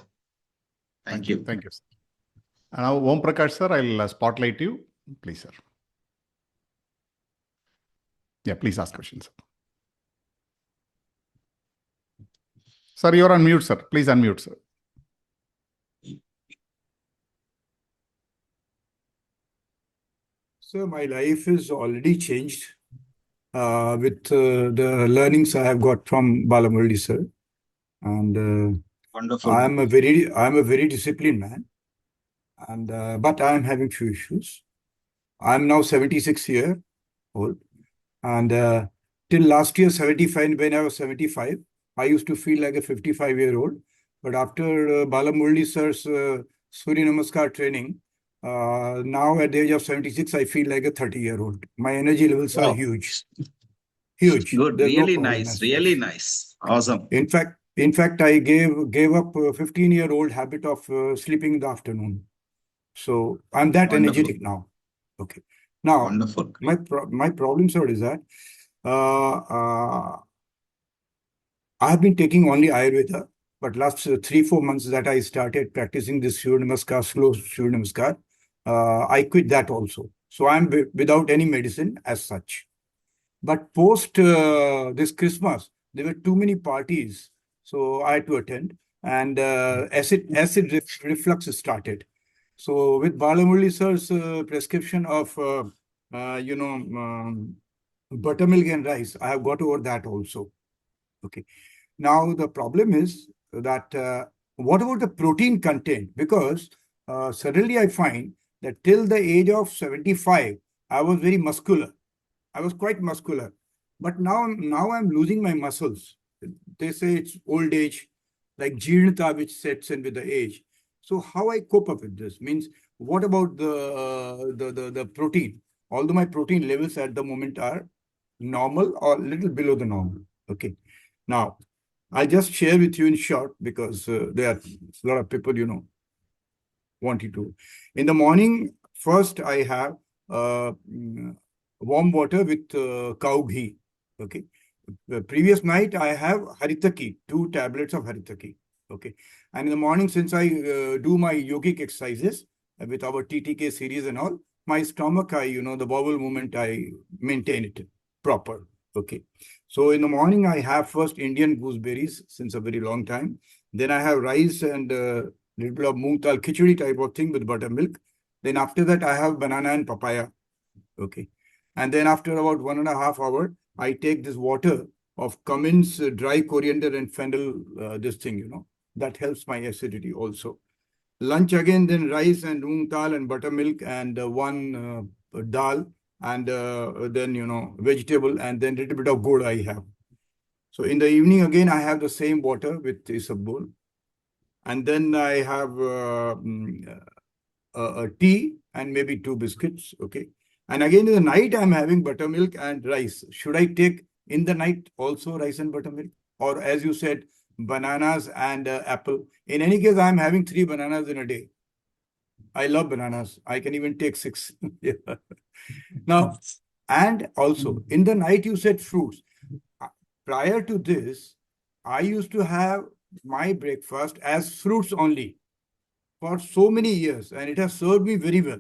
Thank you. Thank you, sir. Now, Om Prakash, sir, I'll spotlight you. Please, sir. Yeah, please ask questions. Sir, you're on mute, sir. Please unmute, sir. So my life is already changed with the learnings I have got from Balamurali sir, and Wonderful. I'm a very disciplined man, and but I am having few issues. I'm now 76 year old, and till last year 75, when I was 75, I used to feel like a 55-year-old. But after Balamurali sir's Surya Namaskar training, now at the age of 76, I feel like a 30-year-old. My energy levels are Wow. huge, huge. Good. There's no Really problem nice. as Really such. nice. Awesome. In fact, I gave up a 15-year-old habit of sleeping in the afternoon. So I'm that Wonderful. energetic now. Okay. Now, Wonderful. my problem, sir, is that uh, uh, I have been taking only Ayurveda, but last 3-4 months that I started practicing this Surya Namaskar, slow Surya Namaskar, I quit that also. So I'm without any medicine as such. But post this Christmas, there were too many parties, so I had to attend, and acid reflux started. So with Balamurali sir's prescription of, you know, buttermilk and rice. I have got over that also. Okay. Now the problem is that what about the protein content? Because suddenly I find that till the age of 75, I was very muscular. I was quite muscular. But now I'm losing my muscles. They say it's old age, like jeernata, which sets in with the age. So how I cope up with this means, what about the protein? Although my protein levels at the moment are normal or a little below the normal. Okay. Now, I'll just share with you in short because there are a lot of people, wanting to. In the morning, first I have warm water with cow ghee. Okay. The previous night I have haritaki, 2 tablets of haritaki. Okay. And in the morning, since I do my yogic exercises with our TTK series and all, my stomach, the bowel movement, I maintain it proper. Okay. So in the morning, I have first Indian gooseberries since a very long time. Then I have rice and little bit of moong dal khichdi type of thing with buttermilk. Then after that, I have banana and papaya. Okay. And then after about 1.5 hours, I take this water of cummins, dry coriander and fennel, this thing, that helps my acidity also. Lunch again, then rice and moong dal and buttermilk and one dal and then, vegetable and then little bit of gur I have. So in the evening, again, I have the same water with isabgol. And then I have a tea and maybe 2 biscuits. Okay. And again, in the night, I'm having buttermilk and rice. Should I take in the night also rice and buttermilk? Or as you said, bananas and apple. In any case, I'm having 3 bananas in a day. I love bananas. I can even take 6. Yeah. Now, and also in the night, you said fruits. Prior to this, I used to have my breakfast as fruits only for so many years, and it has served me very well.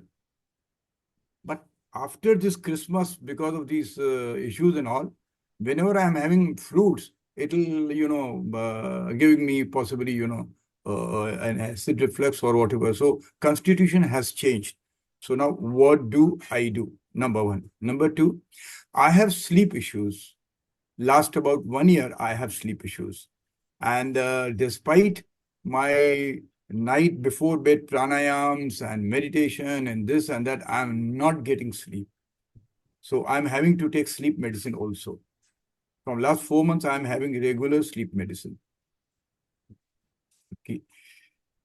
But after this Christmas, because of these issues and all, whenever I am having fruits, it'll, giving me possibly, an acid reflux or whatever. So constitution has changed. So now what do I do? Number one. Number two, I have sleep issues. Last about 1 year, I have sleep issues. And despite my night before bed pranayams and meditation and this and that, I'm not getting sleep. So I'm having to take sleep medicine also. From last 4 months, I'm having regular sleep medicine. Okay.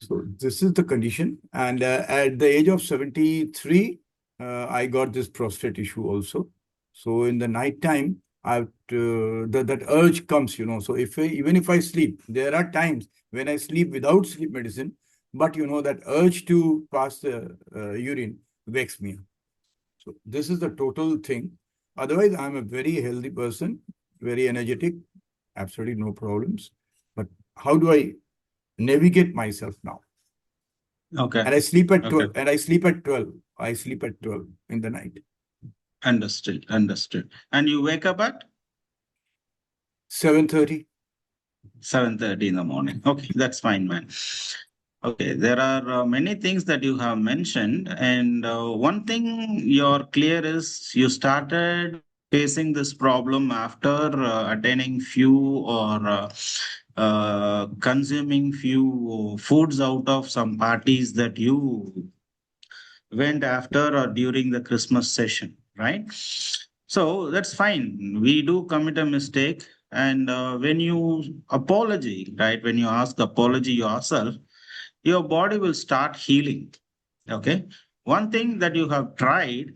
So this is the condition. And at the age of 73, I got this prostate issue also. So in the night time, that urge comes, So even if I sleep, there are times when I sleep without sleep medicine, but that urge to pass the urine wakes me up. So this is the total thing. Otherwise, I'm a very healthy person, very energetic, absolutely no problems. But how do I navigate myself now? Okay. And I sleep at 12. Okay. And I sleep at 12. I sleep at 12 in the night. Understood. Understood. And you wake up at 7:30. 7:30 in the morning. Okay, that's fine, man. Okay, there are many things that you have mentioned, and one thing you're clear is you started facing this problem after attaining few or consuming few foods out of some parties that you went after or during the Christmas session, right? So that's fine. We do commit a mistake. And when you apology, right, when you ask apology yourself, your body will start healing. Okay. One thing that you have tried,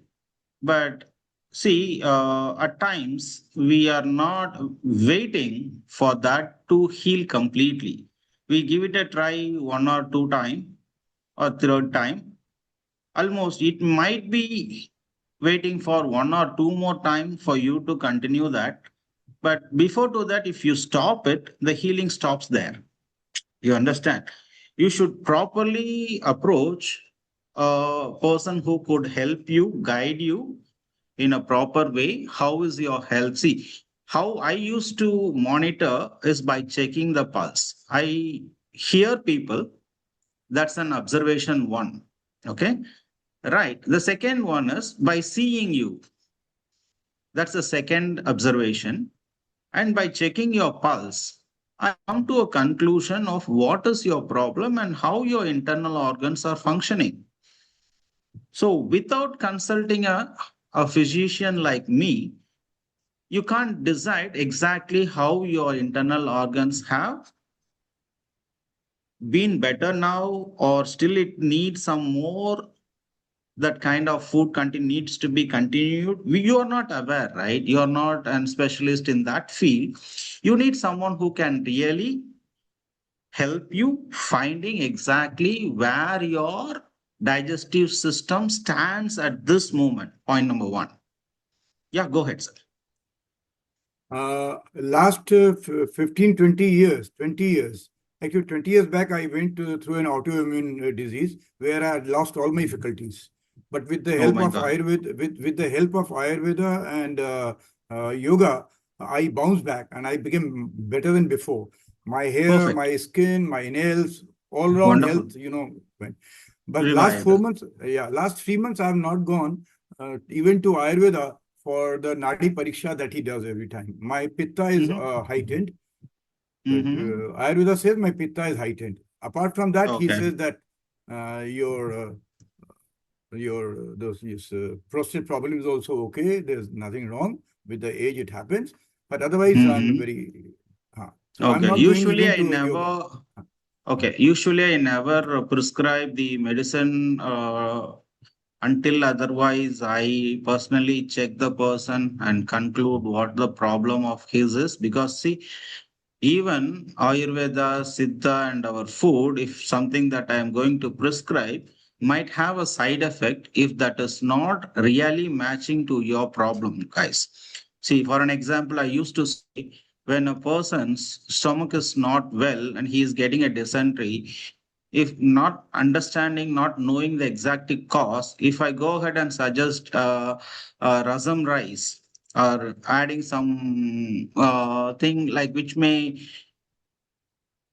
but see, at times we are not waiting for that to heal completely. We give it a try 1 or 2 time or third time. Almost it might be waiting for 1 or 2 more time for you to continue that. But before to that, if you stop it, the healing stops there. You understand? You should properly approach a person who could help you, guide you in a proper way. How is your health? See, how I used to monitor is by checking the pulse. I hear people, that's an observation one. Okay. Right. The second one is by seeing you. That's the second observation. And by checking your pulse, I come to a conclusion of what is your problem and how your internal organs are functioning. So, without consulting a physician like me, you can't decide exactly how your internal organs have been better now, or still it needs some more. That kind of food content needs to be continued. You are not aware, right? You are not a specialist in that field. You need someone who can really help you finding exactly where your digestive system stands at this moment. Point number one. Yeah, go ahead, sir. Last 15, 20 years, actually 20 years back, I went through an autoimmune disease where I had lost all my faculties. But with the Oh help my of God. Ayurveda, with the help of Ayurveda and yoga, I bounced back and I became better than before. My hair, Perfect. my skin, my nails, all around Wonderful. health, went. But last Revived. 4 months, last 3 months, I have not gone even to Ayurveda for the Nadi Pariksha that he does every time. My pitta is heightened. Ayurveda says my pitta is heightened. Apart from that, he Okay. says that your those prostate problem is also okay. There's nothing wrong with the age; it happens. But otherwise, I'm very. So I'm Okay. not going Usually, even I to a yoga. never. Okay. Usually, I never prescribe the medicine until otherwise I personally check the person and conclude what the problem of his is. Because see, even Ayurveda, Siddha, and our food, if something that I am going to prescribe, might have a side effect if that is not really matching to your problem, guys. See, for an example, I used to say when a person's stomach is not well and he is getting a dysentery, if not understanding, not knowing the exact cause, if I go ahead and suggest rasam rice or adding some thing like which may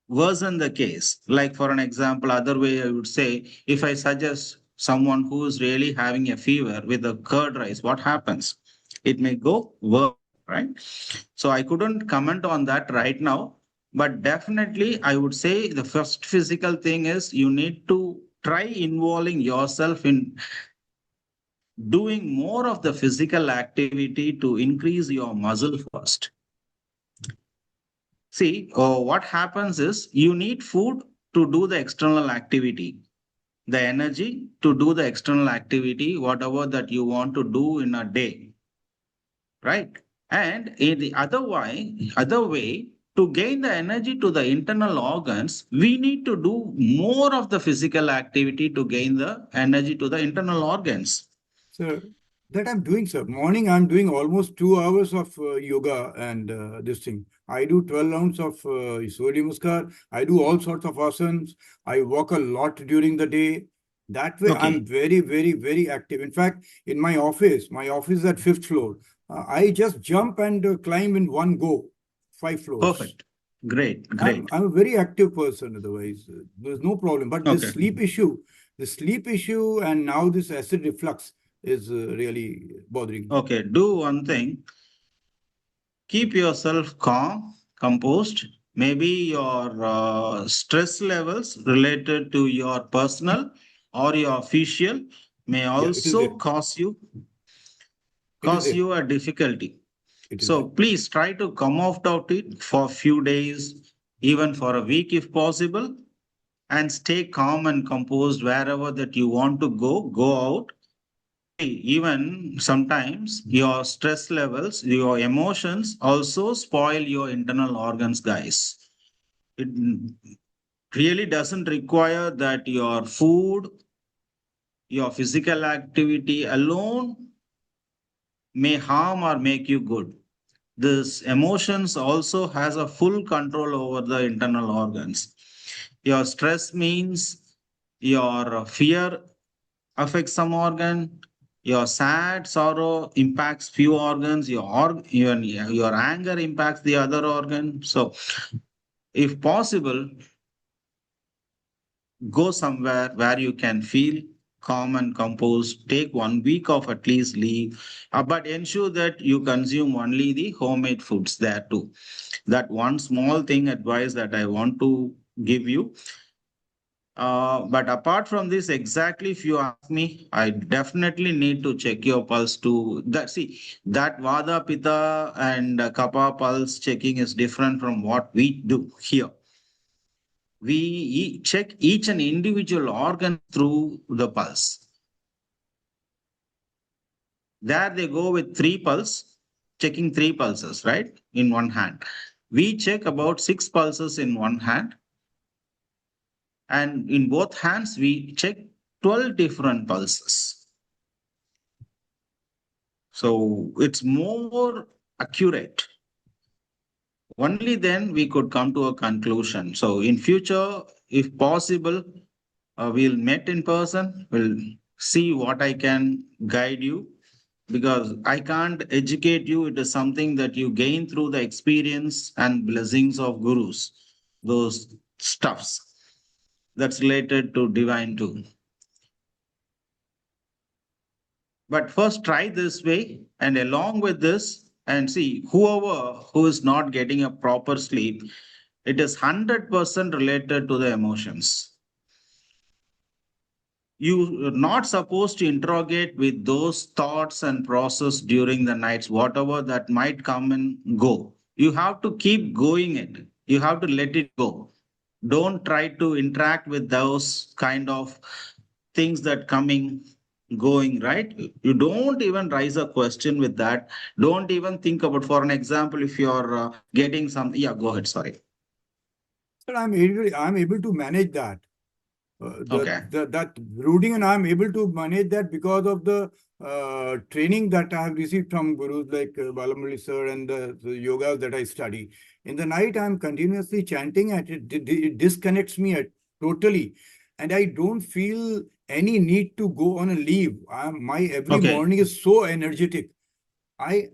worsen the case. Like for an example, other way I would say, if I suggest someone who is really having a fever with a curd rice, what happens? It may go worse, right? So I couldn't comment on that right now, but definitely I would say the first physical thing is you need to try involving yourself in doing more of the physical activity to increase your muscle first. See, what happens is you need food to do the external activity, the energy to do the external activity, whatever that you want to do in a day, right? And in the other way, to gain the energy to the internal organs, we need to do more of the physical activity to gain the energy to the internal organs. Sir, that I'm doing, sir. Morning, I'm doing almost 2 hours of yoga and this thing. I do 12 rounds of Surya Namaskar. I do all sorts of asanas. I walk a lot during the day. That way, I'm Okay, very, very, very active. In fact, in my office is at fifth floor. I just jump and climb in one go, 5 floors. perfect. Great, I'm great. I'm a very active person otherwise. There's no problem. But Okay. the sleep issue, and now this acid reflux is really bothering me. Okay, do one thing. Keep yourself calm, composed. Maybe your stress levels related to your personal or your official may Yeah, it is there. also It is cause there. you a difficulty. It is there. So please try to come out of it for a few days, even for a week if possible, and stay calm and composed wherever that you want to go out. Even sometimes your stress levels, your emotions also spoil your internal organs, guys. It really doesn't require that your food, your physical activity alone may harm or make you good. This emotions also has a full control over the internal organs. Your stress means your fear affects some organ. Your sad sorrow impacts few organs. Your anger impacts the other organ. So, if possible, go somewhere where you can feel calm and composed. Take 1 week of at least leave, but ensure that you consume only the homemade foods there too. That one small thing advice that I want to give you. But apart from this, exactly if you ask me, I definitely need to check your pulse to that. See, that Vada Pitta and Kapha pulse checking is different from what we do here. We check each and individual organ through the pulse. There they go with 3 pulse, checking 3 pulses, right, in one hand. We check about 6 pulses in one hand, and in both hands we check 12 different pulses. So it's more accurate. Only then we could come to a conclusion. So in future, if possible, we'll meet in person. We'll see what I can guide you, because I can't educate you. It is something that you gain through the experience and blessings of gurus, those stuffs that's related to divine too. But first try this way, and along with this, and see whoever who is not getting a proper sleep, it is 100% related to the emotions. You are not supposed to interrogate with those thoughts and process during the nights, whatever that might come and go. You have to keep going it. You have to let it go. Don't try to interact with those kind of things that coming going, right? You don't even raise a question with that. Don't even think about, for an example, if you're getting some, yeah, go ahead, sorry. Sir, I'm able to manage that. Okay. That brooding, and I'm able to manage that because of the training that I have received from gurus like Balamurali sir and the yoga that I study. In the night, I'm continuously chanting, and it disconnects me totally, and I don't feel any need to go on a leave. My every Okay. morning is so energetic. I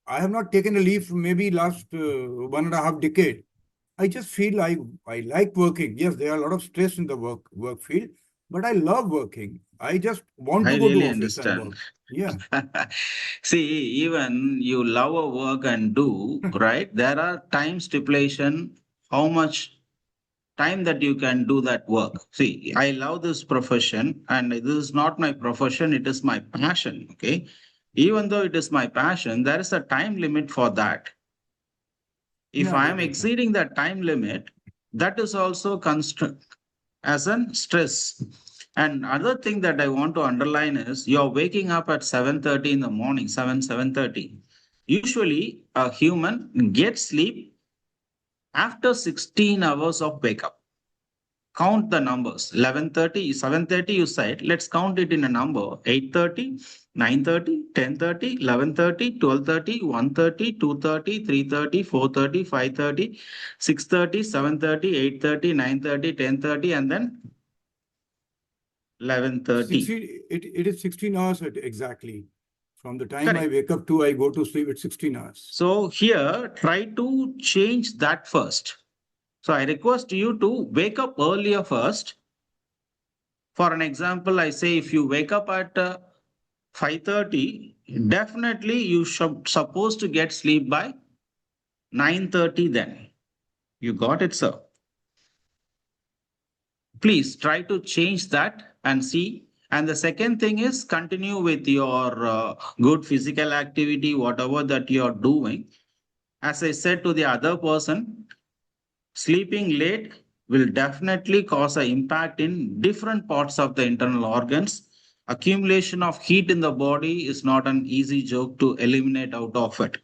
have not taken a leave for maybe last 1.5 decade. I just feel I like working. Yes, there are a lot of stress in the work field, but I love working. I just want I to go to really office and understand. work. Yeah, See, even you love a work and do, right? There are time stipulation, how much time that you can do that work. See, I love this profession, and this is not my profession, it is my passion. Okay. Even though it is my passion, there is a time limit for that. If yeah, I am definitely. exceeding that time limit, that is also as a stress. And other thing that I want to underline is you're waking up at 7:30 in the morning, 7:30. Usually a human gets sleep after 16 hours of wake up. Count the numbers. 11:30, 7:30 you said. Let's count it in a number. 8:30, 9:30, 10:30, 11:30, 12:30, 1:30, 2:30, 3:30, 4:30, 5:30, 6:30, 7:30, 8:30, 9:30, 10:30, and then 11:30. It is 16 hours exactly. From the time I Correct. wake up to I go to sleep, it's 16 hours. So here, try to change that first. So I request you to wake up earlier first. For an example, I say if you wake up at 5:30, definitely you should supposed to get sleep by 9:30 then. You got it, sir. Please try to change that and see. And the second thing is continue with your good physical activity, whatever that you're doing. As I said to the other person, sleeping late will definitely cause an impact in different parts of the internal organs. Accumulation of heat in the body is not an easy joke to eliminate out of it.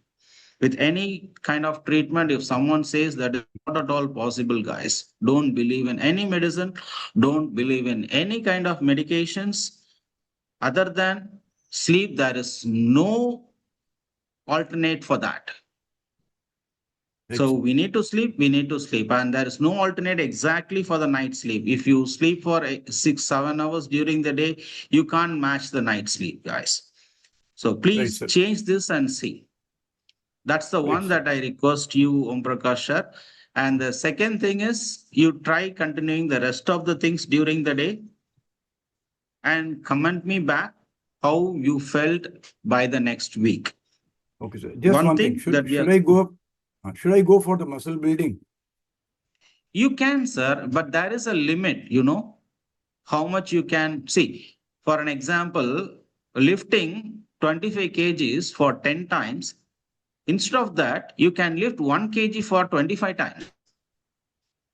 With any kind of treatment, if someone says that is not at all possible, guys, don't believe in any medicine, don't believe in any kind of medications. Other than sleep, there is no alternate for that. So Excellent. we need to sleep, and there is no alternate exactly for the night sleep. If you sleep for 6, 7 hours during the day, you can't match the night sleep, guys. So Right, please sir. change this and see. That's the Right, one sir. that I request you, Om Prakash sir. And the second thing is you try continuing the rest of the things during the day. and comment me back how you felt by the next week. Okay, sir. Just One one thing. thing that we Should are, I go? Should I go for the muscle building? you can, sir, but there is a limit, how much you can see. For an example, lifting 25 kgs for 10 times, instead of that, you can lift 1 kg for 25 times.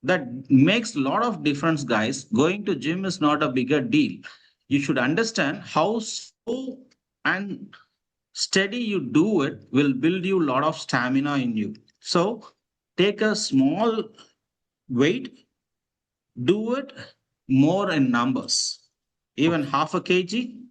That makes a lot of difference, guys. Going to gym is not a bigger deal. You should understand how slow and steady you do it will build you a lot of stamina in you. So take a small weight, do it more in numbers, even Okay. half a kg,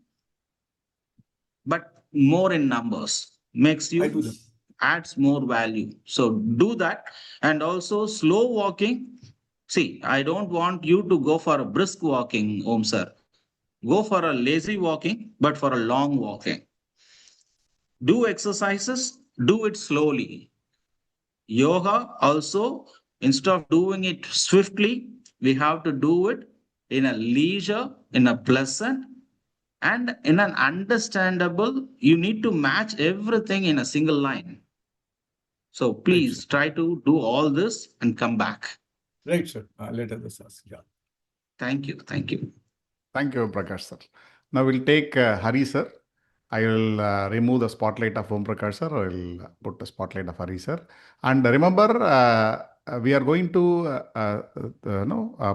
but more in numbers makes I do you that. adds more value. So do that. And also slow walking. See, I don't want you to go for a brisk walking, Om sir. Go for a lazy walking, but for a long walking. Do exercises, do it slowly. Yoga also, instead of doing it swiftly, we have to do it in a leisure, in a pleasant, and in an understandable. You need to match everything in a single line. So Right, sir. please try to do all this and come back. Right, sir. Let others ask. Yeah. Thank you. Thank you. Thank you, Prakash sir. Now we'll take Hari sir. I will remove the spotlight of Om Prakash sir. I will put the spotlight of Hari sir. And remember, we are going to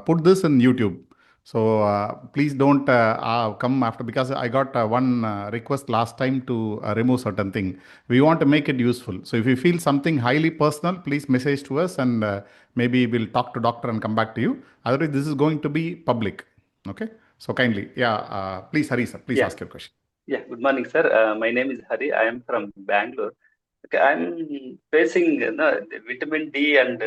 put this in YouTube. So please don't come after, because I got one request last time to remove certain thing. We want to make it useful. So if you feel something highly personal, please message to us, and maybe we'll talk to doctor and come back to you. Otherwise, this is going to be public. Okay. So kindly, please, Hari sir, please ask your question. Yeah, good morning, sir. My name is Hari. I am from Bangalore. Okay, I'm facing the vitamin D and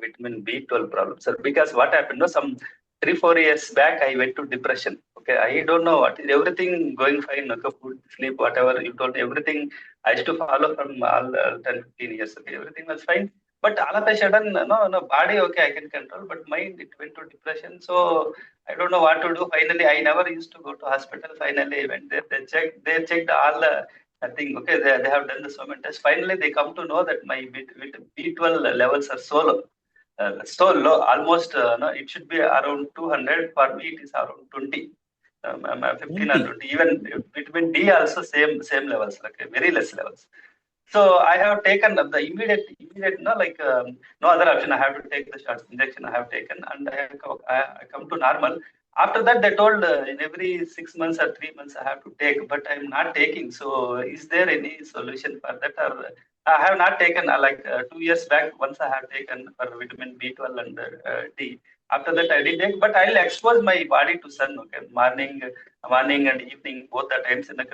vitamin B12 problem, sir. Because what happened, some 3-4 years back, I went to depression. Okay, I don't know what everything going fine. Okay, food, sleep, whatever you told, everything I used to follow from all 10, 15 years. Okay, everything was fine. But all of a sudden, no, body, okay, I can control, but mind, it went to depression. So I don't know what to do. Finally, I never used to go to hospital. Finally, I went there. They checked all the thing. Okay, they have done the so many tests. Finally, they come to know that my B12 levels are so low. So low, almost no, it should be around 200. For me, it is around 20. I'm 15 or 20. 20. Even vitamin D also same levels, like very less levels. So I have taken the immediate, no, like no other option. I have to take the shots injection. I have taken, and I come to normal. After that, they told in every 6 months or 3 months I have to take, but I'm not taking. So is there any solution for that? Or I have not taken. 2 years back, once I have taken for vitamin B12 and D. After that, I didn't take, but I'll expose my body to sun. Okay, morning and evening, both the times in the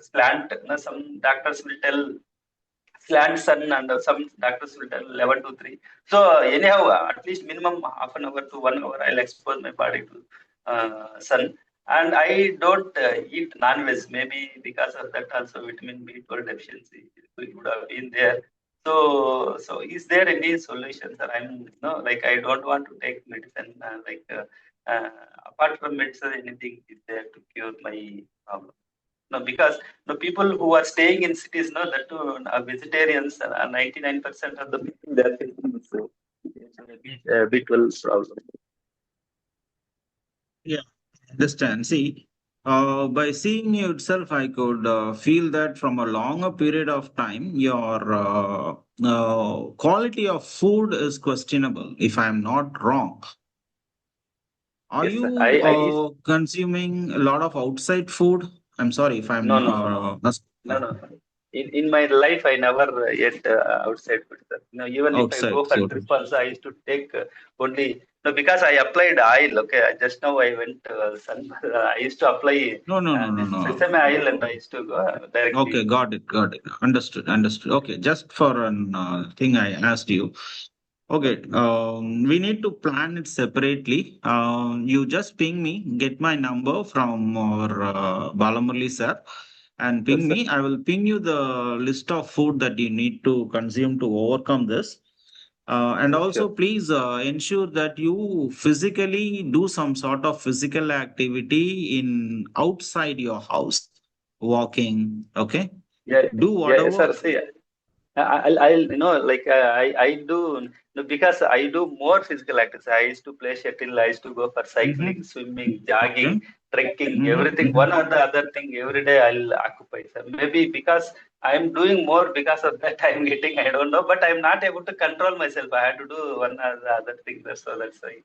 slant. Some doctors will tell slant sun, and some doctors will tell 11 to 3. So anyhow, at least minimum half an hour to 1 hour, I'll expose my body to sun. And I don't eat non-veg. Maybe because of that also vitamin B12 deficiency would have been there. So is there any solution, sir? Like I don't want to take medicine. Apart from medicine, anything is there to cure my problem? No, because the people who are staying in cities, no, that too are vegetarians, and 99% of the people they are facing this B12 problem. Yeah, understand. See, by seeing you itself, I could feel that from a longer period of time, your quality of food is questionable, if I'm not wrong. Are Yes, sir. you I used, consuming a lot of outside food? I'm sorry if no, I'm no, no. In my life, I never ate outside food, sir. Even if I outside go for food. trip also, I used to take only, no, because I applied oil. Okay, just now I went sun. I used to apply No, no, no, no, this no. sesame oil, and I used to go directly. Okay, got it, got it. Understood, understood. Okay, just for an thing I asked you. Okay, we need to plan it separately. You just ping me, get my number from our Balamurli sir, and Yes, ping sir. me. I will ping you the list of food that you need to consume to overcome this. And Yes, also, sure. please ensure that you physically do some sort of physical activity in outside your house, walking. Okay, Yeah, do yeah, whatever. sir. See, I'll like I do because I do more physical activities. I used to play shuttle. I used to go for cycling, Mhm. swimming, Okay. jogging, trekking, everything. Mm-hmm. One or the other thing every day I'll occupy. Sir. Maybe because I'm doing more because of that I'm getting. I don't know, but I'm not able to control myself. I had to do one or the other thing. That's why.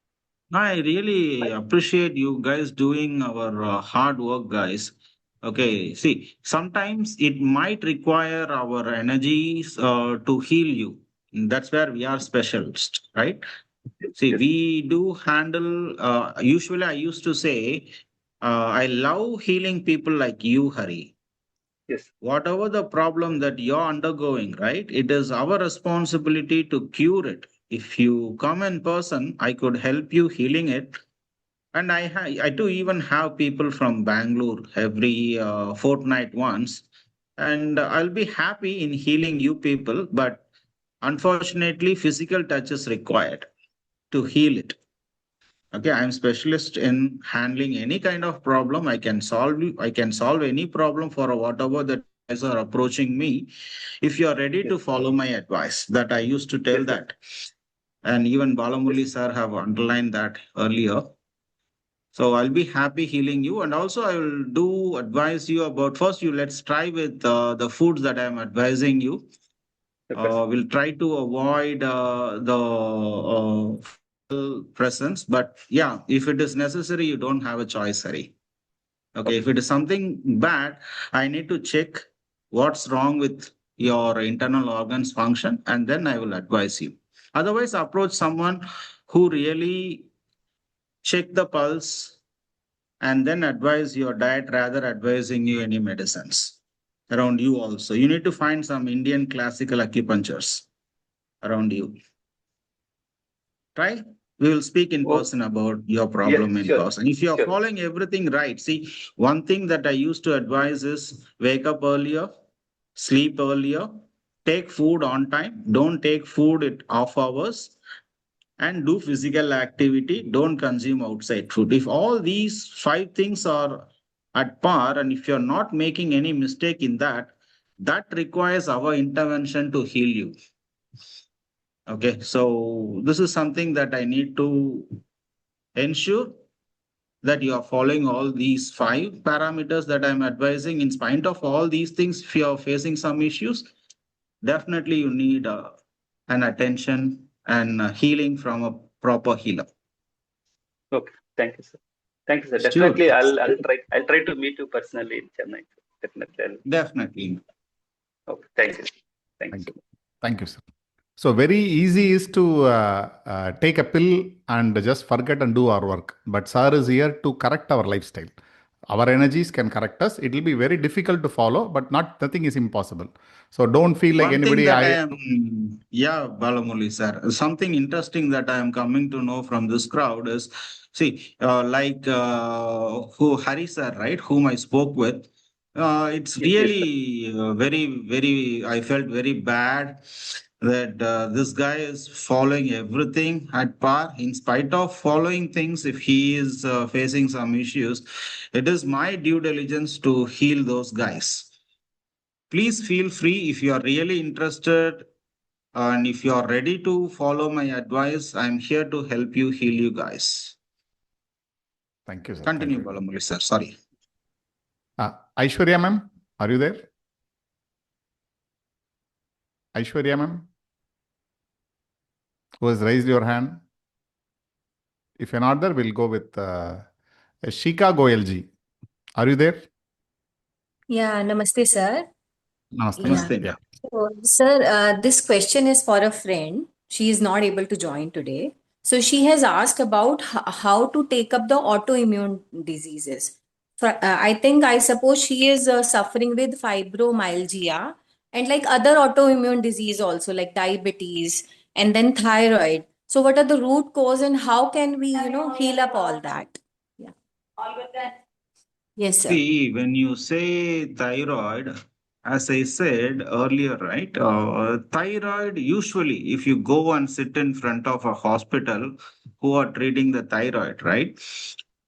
I really appreciate you guys doing our hard work, guys. Okay, see, sometimes it might require our energies to heal you. That's where we are specialists, right? See, Yes. we do handle, usually I used to say, I love healing people like you, Hari. Yes. Whatever the problem that you're undergoing, right? It is our responsibility to cure it. If you come in person, I could help you healing it. And I do even have people from Bangalore every fortnight once. And I'll be happy in healing you people. But unfortunately, physical touch is required to heal it. Okay, I'm specialist in handling any kind of problem. I can solve any problem for whatever that you guys are approaching me. If you are ready Yes. to follow my advice, that I used to tell Yes. Yes. that. And even Yes. Balamuli sir have underlined that earlier. So I'll be happy healing you. And also I will do advise you about first you let's try with the foods that I'm advising you. Okay. We'll try to avoid the physical presence, but yeah, if it is necessary, you don't have a choice, Hari. Okay, Okay. if it is something bad, I need to check what's wrong with your internal organs function, and then I will advise you. Otherwise, approach someone who really check the pulse and then advise your diet rather advising you any medicines around you also. You need to find some Indian classical acupunctures around you. Try. We will speak in Oh, person about your yes. problem in Sure. person. If you are Sure. following everything right, see, one thing that I used to advise is wake up earlier, sleep earlier, take food on time, don't take food at off hours, and do physical activity. Don't consume outside food. If all these five things are at par, and if you're not making any mistake in that, that requires our intervention to heal you. Okay, so this is something that I need to ensure that you are following all these five parameters that I'm advising. In spite of all these things, if you are facing some issues, definitely you need an attention and healing from a proper healer. Okay. Thank you, sir. Thank you, sir. Sure, Definitely, I'll try to meet you personally in Chennai. Definitely. definitely. Okay. Thank you. Thank you Thank so you. much. Thank you, sir. So very easy is to take a pill and just forget and do our work. But sir is here to correct our lifestyle. Our energies can correct us. It will be very difficult to follow, but nothing is impossible. So don't feel like One thing anybody. that I am, yeah, Balamuli sir, something interesting that I am coming to know from this crowd is, see, like who Hari sir, right, whom I spoke with, it's Yes, sir. really very, I felt very bad that this guy is following everything at par. In spite of following things, if he is facing some issues, it is my due diligence to heal those guys. Please feel free if you are really interested and if you are ready to follow my advice. I'm here to help you heal you guys. Thank you, sir. Thank Continue, you. Balamuli sir. Sorry. Aishwarya ma'am, are you there? Aishwarya ma'am, who has raised your hand? If you're not there, we'll go with Shika Goyalji. Are you there? Yeah, namaste, sir. Namaste, Yeah. ma'am. Namaste. Yeah. So, sir, this question is for a friend. She is not able to join today. So, she has asked about how to take up the autoimmune diseases. I suppose she is suffering with fibromyalgia and like other autoimmune disease also, like diabetes and then thyroid. So, what are the root cause and how can we, heal up all that? Yeah. Yes, sir. See, when you say thyroid, as I said earlier, right? Thyroid, usually, if you go and sit in front of a hospital who are treating the thyroid, right?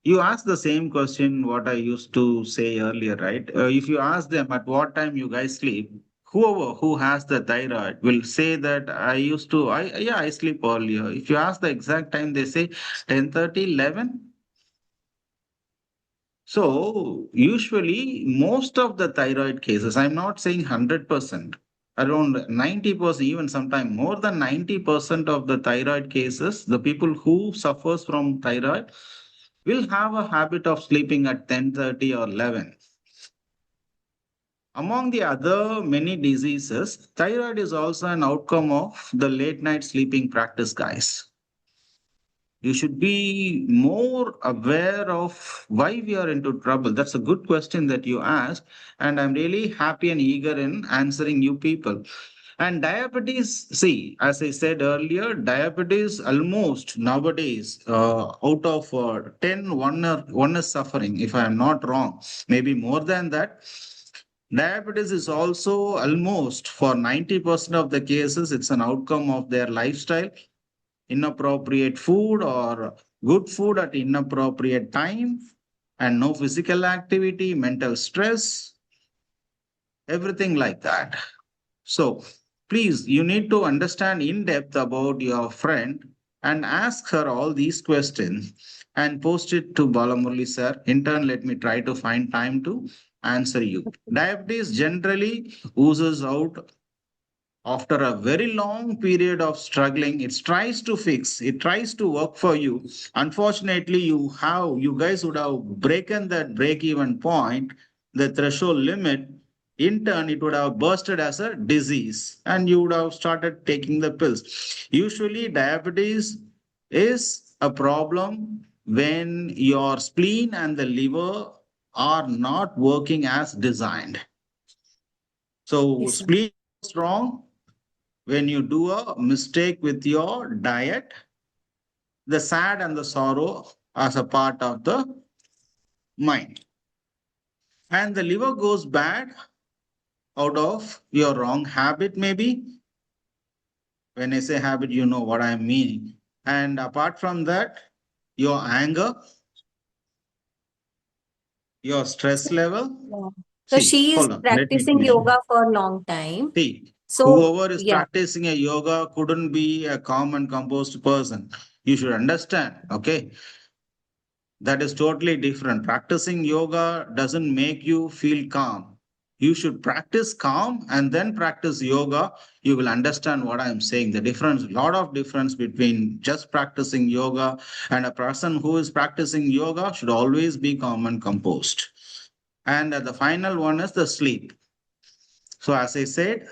You ask the same question what I used to say earlier, right? If you ask them at what time you guys sleep, whoever who has the thyroid will say that I sleep earlier. If you ask the exact time, they say 10:30, 11. So usually most of the thyroid cases, I'm not saying 100%, around 90%, even sometimes more than 90% of the thyroid cases, the people who suffers from thyroid will have a habit of sleeping at 10:30 or 11. Among the other many diseases, thyroid is also an outcome of the late night sleeping practice, guys. You should be more aware of why we are into trouble. That's a good question that you asked, and I'm really happy and eager in answering you people. And diabetes, see, as I said earlier, diabetes almost nowadays out of 10, one is suffering, if I am not wrong, maybe more than that. Diabetes is also almost for 90% of the cases, it's an outcome of their lifestyle, inappropriate food or good food at inappropriate time, and no physical activity, mental stress, everything like that. So please, you need to understand in depth about your friend and ask her all these questions and post it to Balamurli sir. In turn, let me try to find time to answer you. Diabetes generally oozes out after a very long period of struggling. It tries to fix, it tries to work for you. Unfortunately, you guys would have broken that break even point, the threshold limit. In turn, it would have bursted as a disease and you would have started taking the pills. Usually diabetes is a problem when your spleen and the liver are not working as designed. So Yes, sir. spleen is wrong when you do a mistake with your diet, the sad and the sorrow as a part of the mind. And the liver goes bad out of your wrong habit, maybe. When I say habit, you know what I mean. And apart from that, your anger, your stress level. Yeah. So See, she is hold on, let me practicing finish. yoga for a long time. See, So, whoever is yeah, practicing a yoga couldn't be a calm and composed person. You should understand, okay? That is totally different. Practicing yoga doesn't make you feel calm. You should practice calm and then practice yoga. You will understand what I'm saying. The difference, lot of difference between just practicing yoga and a person who is practicing yoga should always be calm and composed. And the final one is the sleep. So as I said,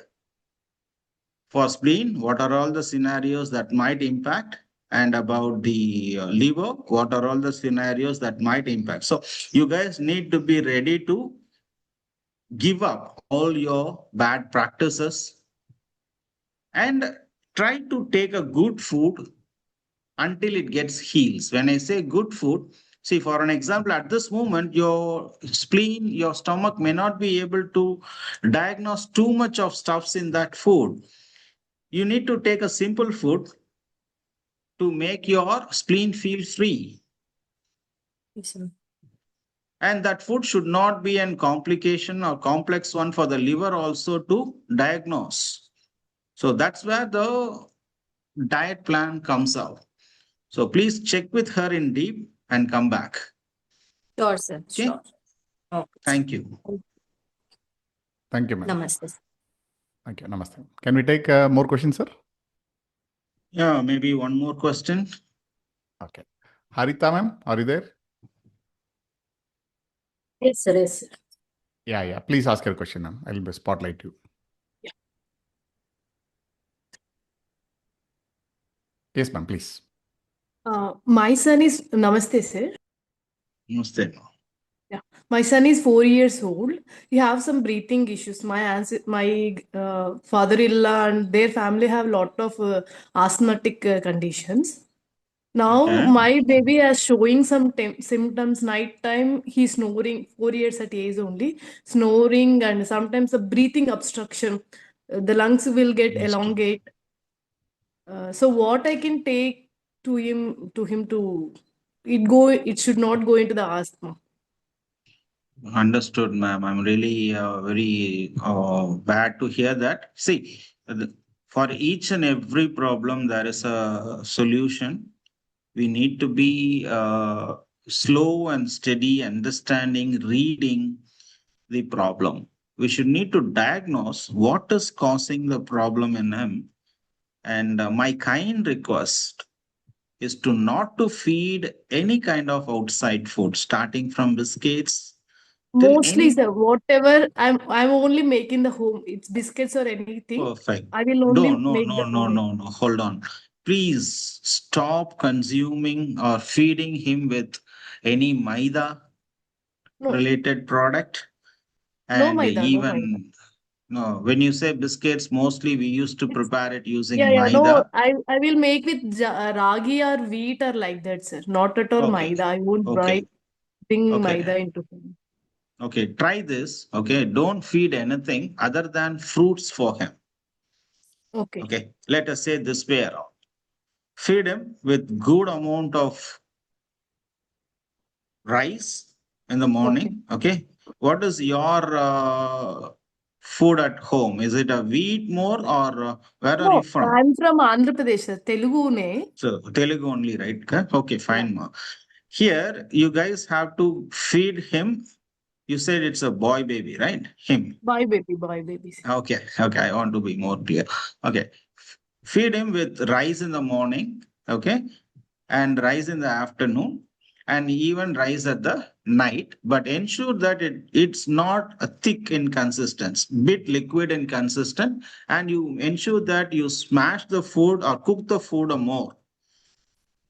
for spleen, what are all the scenarios that might impact? And about the liver, what are all the scenarios that might impact? So you guys need to be ready to give up all your bad practices and try to take a good food until it gets heals. When I say good food, see, for an example, at this moment, your spleen, your stomach may not be able to diagnose too much of stuffs in that food. You need to take a simple food to make your spleen feel free. yes, sir. And that food should not be a complication or complex one for the liver also to diagnose. So that's where the diet plan comes out. So please check with her in deep and come back. Sure, sir. Okay. Sure. Okay. Thank you. Thank you, ma'am. Namaste, sir. Thank you. Namaste. Can we take more questions, sir? Yeah, maybe one more question. Okay. Harita, ma'am, are you there? Yes, sir. Yes, sir. Yeah. Please ask your question, ma'am. I'll spotlight you. Yeah. Yes, ma'am, please. My son is Namaste, sir. Namaste. Yeah, my son is 4 years old. He have some breathing issues. My father-in-law and their family have lot of asthmatic conditions. Now Okay. my baby is showing some symptoms. Night time, he's snoring. 4 years at age only, snoring, and sometimes a breathing obstruction. The lungs will get Understood. elongate. So what I can take to it should not go into the asthma. Understood, ma'am. I'm really very bad to hear that. See, for each and every problem, there is a solution. We need to be slow and steady, understanding, reading the problem. We should need to diagnose what is causing the problem in him. And my kind request is to not to feed any kind of outside food, starting from biscuits till Mostly, any. sir, whatever I'm only making the home. It's biscuits or anything. Perfect. I will No, only no, make no, the no, homemade. no, no. Hold on. Please stop consuming or feeding him with any maida No, related product. no And maida, no maida. even no, when you say biscuits, mostly we used to It's prepare it using yeah. No, maida. I will make with ragi or wheat or like that, sir. Not at all Okay, maida. I won't okay, bring okay, maida into home. okay. Try this. Okay, don't feed anything other than fruits for him. Okay, Okay, let us say this way around. Feed him with good amount of rice in the okay. morning. Okay. What is your food at home? Is it a wheat more or where are you No, from? I'm from Andhra Pradesh, sir. Telugu ne. So Telugu only, right? Okay, Yeah. fine. Ma. Here, you guys have to feed him. You said it's a boy baby, right? Him. Boy baby, sir. Okay, okay. I want to be more clear. Okay. Feed him with rice in the morning. Okay. And rise in the afternoon and even rise at the night, but ensure that it's not a thick in consistency, bit liquid and consistent, and you ensure that you smash the food or cook the food more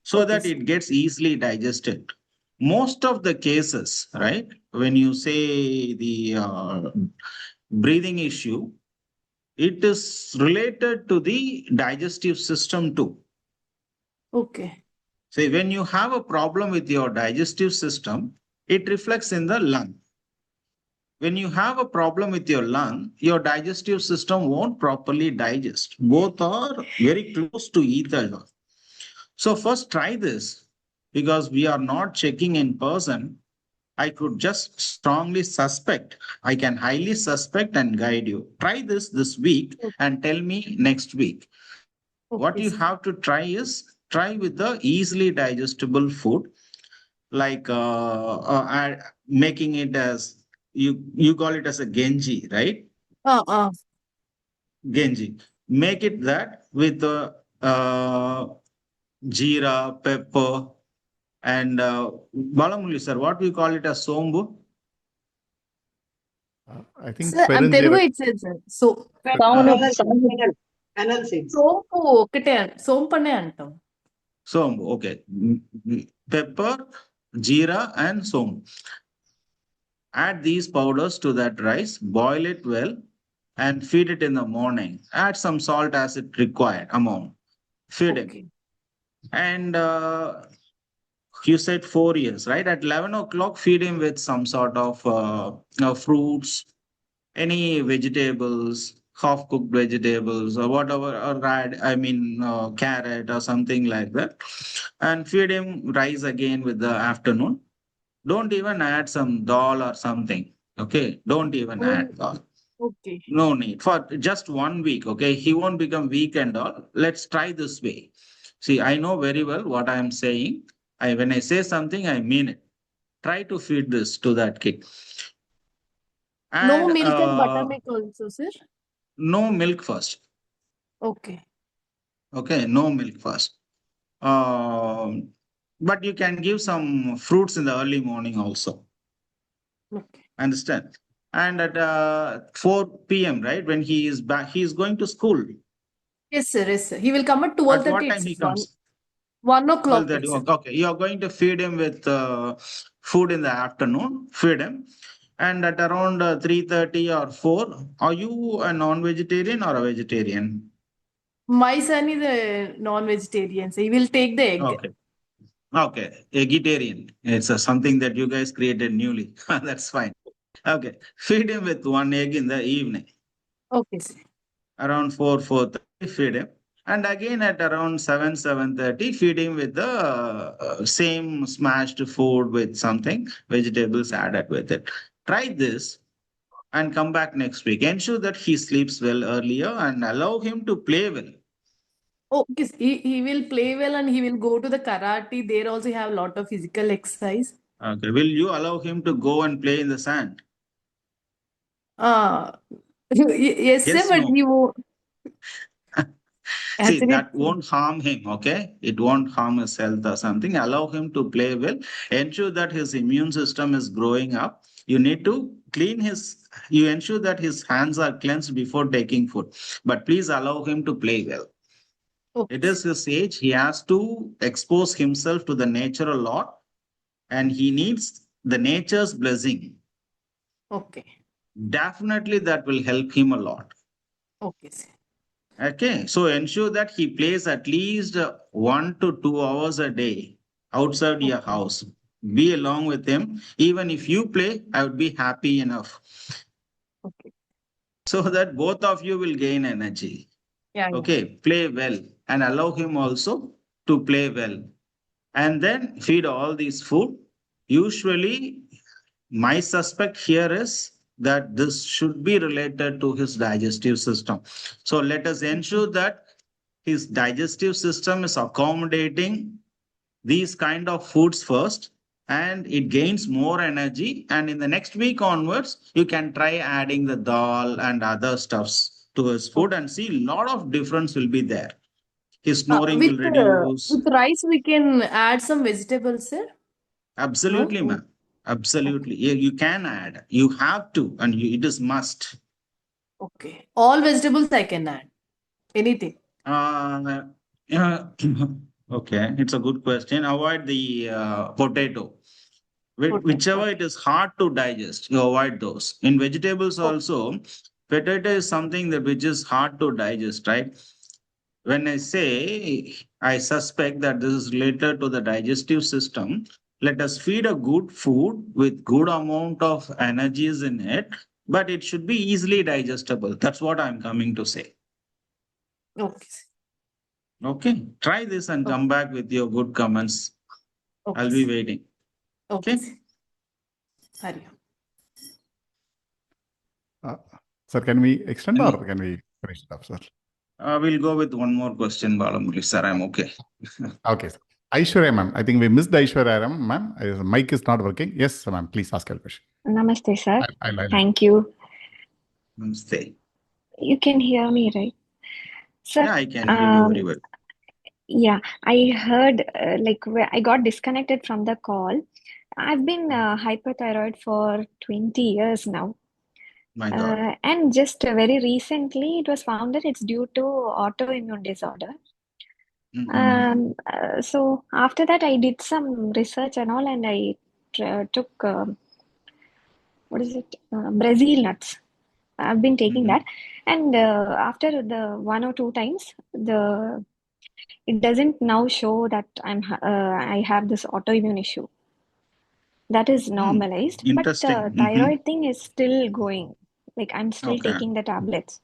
so Okay, that sir. it gets easily digested. Most of the cases, right, when you say the breathing issue, it is related to the digestive system too. Okay. See, when you have a problem with your digestive system, it reflects in the lung. When you have a problem with your lung, your digestive system won't properly digest. Both are very close to each other. So, first try this because we are not checking in person. I could just strongly suspect, I can highly suspect and guide you. Try this week and tell me next week. What you Okay, sir. have to try is try with the easily digestible food like making it as you call it as a genji, right? Uh. Genji. Make it that with the jeera, pepper, and Balamuli, sir, what we call it as sombu? I think Sir, I'm Telugu Perenjira. itself, sir. So, Fennel seeds. సోంపు ఒకటే సోంపు అనే అంటాం. Sombu, okay. Pepper, jeera, and sombu. Add these powders to that rice, boil it well, and feed it in the morning. Add some salt as it required amount. Feed him. Okay. And you said 4 years, right? At 11 o'clock, feed him with some sort of fruits, any vegetables, half cooked vegetables, or whatever, or carrot or something like that. And feed him rice again with the afternoon. Don't even add some dal or something. Okay. Don't even add dal. Okay. No need for just 1 week. Okay. He won't become weak and all. Let's try this way. See, I know very well what I am saying. When I say something, I mean it. Try to feed this to that kid. No And milk and buttermilk also, sir. no milk first. Okay. Okay. No milk first. But you can give some fruits in the early morning also. Okay. Understand? And at 4 p.m., right? When he is back, he is going to school. Yes, sir. Yes, sir. He will come at At 12:30 what time he itself. comes? 1 o'clock 12:30. itself. Okay. You are going to feed him with food in the afternoon. Feed him. And at around 3:30 or 4, are you a non-vegetarian or a vegetarian? My son is a non-vegetarian, so he will take the egg. Okay. Okay, vegetarian. It's something that you guys created newly. That's fine. Okay, feed him with one egg in the evening, Okay, sir. around 4:30. Feed him, and again at around 7:30, feed him with the same smashed food with something vegetables added with it. Try this and come back next week. Ensure that he sleeps well earlier and allow him to play well. Okay, he will play well and he will go to the karate. There also have a lot of physical exercise. Okay, will you allow him to go and play in the sand? Uh, yes, sir, Yes, but no. he won't. See, Actually, that won't harm him, okay? It won't harm his health or something. Allow him to play well. Ensure that his immune system is growing up. You need to you ensure that his hands are cleansed before taking food. But please allow him to play well. It okay, is his age. He has to expose himself to the nature a lot, and he needs the nature's blessing. okay, Definitely that will help him a lot. okay, sir. Okay, so ensure that he plays at least 1 to 2 hours a day outside your Okay, house. Be along with him. Even if you play, I would be happy enough okay. so that both of you will gain energy. Yeah, yeah. Okay, play well and allow him also to play well. And then feed all these food. Usually, my suspect here is that this should be related to his digestive system. So let us ensure that his digestive system is accommodating these kind of foods first, and it gains more energy, and in the next week onwards you can try adding the dal and other stuffs to his food Okay. and see a lot of difference will be there. His snoring will With reduce. rice, we can add some vegetables, sir. No? Absolutely, ma'am. Okay. Absolutely. You can add, you have to, and it is must. Okay. All vegetables I can add. Anything. uh, yeah, okay, it's a good question. Avoid the potato. Potato. Whichever it Okay. is hard to digest, you avoid those. In vegetables Okay. also, potato is something that which is hard to digest, right? When I say I suspect that this is related to the digestive system, let us feed a good food with good amount of energies in it, but it should be easily digestible. That's what I'm coming to say. Okay. Okay, try this and Okay. come back with your good comments. Okay. I'll be waiting. Okay. Okay. Hari Om. Sir, can we extend or Any, can we finish it up, sir? we'll go with one more question, Balamurali sir. I'm okay. Okay, sir. Aishwarya, ma'am. I think we missed Aishwarya, ma'am. Mic is not working. Yes, ma'am. Please ask your question. Namaste, sir. I'll Thank you. Stay. You can hear me, right? Sir, Yeah, I can hear you very well. yeah, I heard like where I got disconnected from the call. I've been hyperthyroid for 20 years now. My God. And just very recently, it was found that it's due to autoimmune disorder. Mhm. So after that, I did some research and all, and I took what is it? Brazil nuts. I've been taking that, Mhm. and after the one or two times, the it doesn't now show that I have this autoimmune issue. That is Hmm. normalized, but Interesting. thyroid thing is still going. Like I'm still Okay. taking the tablets.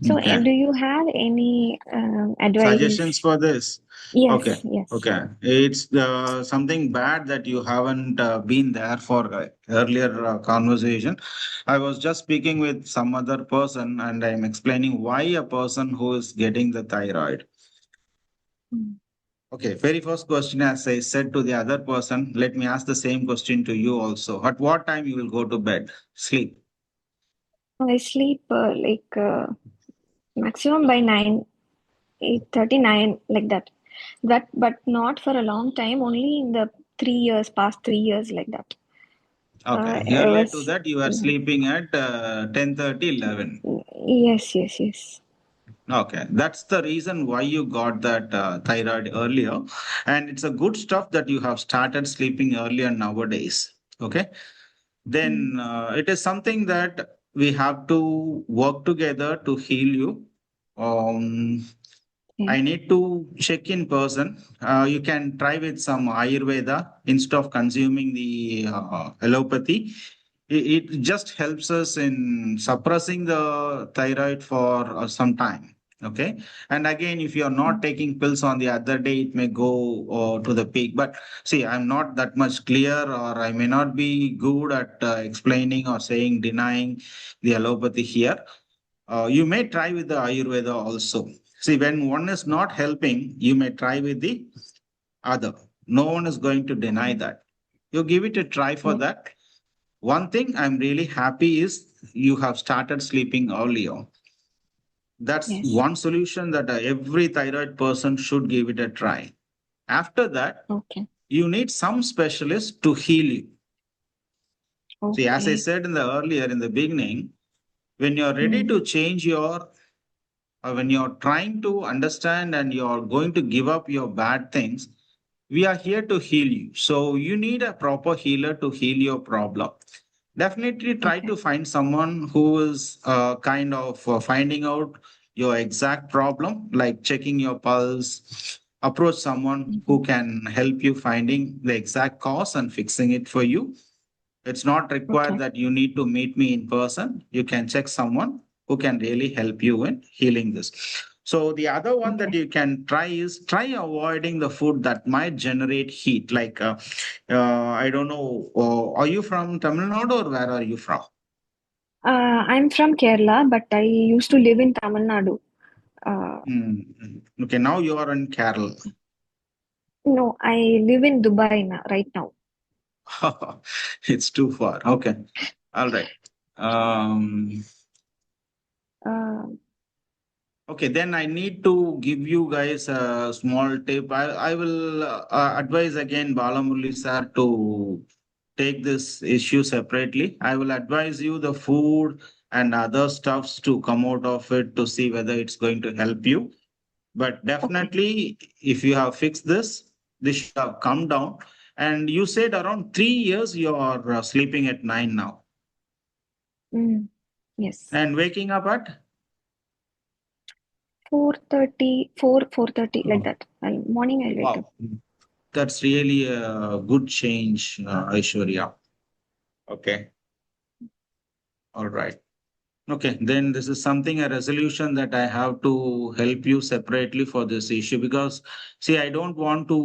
So, Okay. do you have any Suggestions advice? for this? Okay. Yes, yes. Okay. It's something bad that you haven't been there for earlier conversation. I was just speaking with some other person and I'm explaining why a person who is getting the thyroid. Mm. Okay, very first question, as I said to the other person, let me ask the same question to you also. At what time you will go to bed? Sleep. I sleep like maximum by 9, 8:39, like that. But not for a long time, only in the 3 years, past 3 years, like that. Okay. It Earlier to was, that, you are sleeping at 10:30, 11. yes, yes, yes. Okay. That's the reason why you got that thyroid earlier. And it's a good stuff that you have started sleeping earlier nowadays. Okay. Mm. Then it is something that we have to work together to heal you. Um, I need to check in person. You can try with some Ayurveda instead of consuming the allopathy. It just helps us in suppressing the thyroid for some time. Okay. And again, if you are not taking pills on the other day, it may go to the peak. But see, I'm not that much clear, or I may not be good at explaining or saying, denying the allopathy here. You may try with the Ayurveda also. See, when one is not helping, you may try with the other. No one is going to deny that. You give it a try for that. One thing I'm really happy is you have started sleeping earlier. That's Yes. one solution that every thyroid person should give it a try. After that, Okay. you need some specialist to heal you. See, as I Okay. said in the beginning, when you're ready to change your when you're trying to understand and you're going to give up your bad things, we are here to heal you. So you need a proper healer to heal your problem. Definitely try Okay. to find someone who is kind of finding out your exact problem, like checking your pulse. Approach someone who can help you finding the exact cause and fixing it for you. It's not required Okay. that you need to meet me in person. You can check someone who can really help you in healing this. So the other one that Okay. you can try is try avoiding the food that might generate heat. Like I don't know, are you from Tamil Nadu or where are you from? I'm from Kerala, but I used to live in Tamil Nadu. Okay, now you are in Kerala. No, I live in Dubai right now. It's too far. Okay, all right. Um, Uh, Okay, then I need to give you guys a small tip. I will advise again Balamurli sir to take this issue separately. I will advise you the food and other stuffs to come out of it to see whether it's going to help you. But okay. definitely, if you have fixed this, this should have come down. And you said around 3 years you are sleeping at 9 now Yes. and waking up at 4:30, 4:30 like that. And morning I'll wake up. wow. That's really a good change, Aishwarya. Okay. All right. Okay. Then this is something, a resolution that I have to help you separately for this issue because, see, I don't want to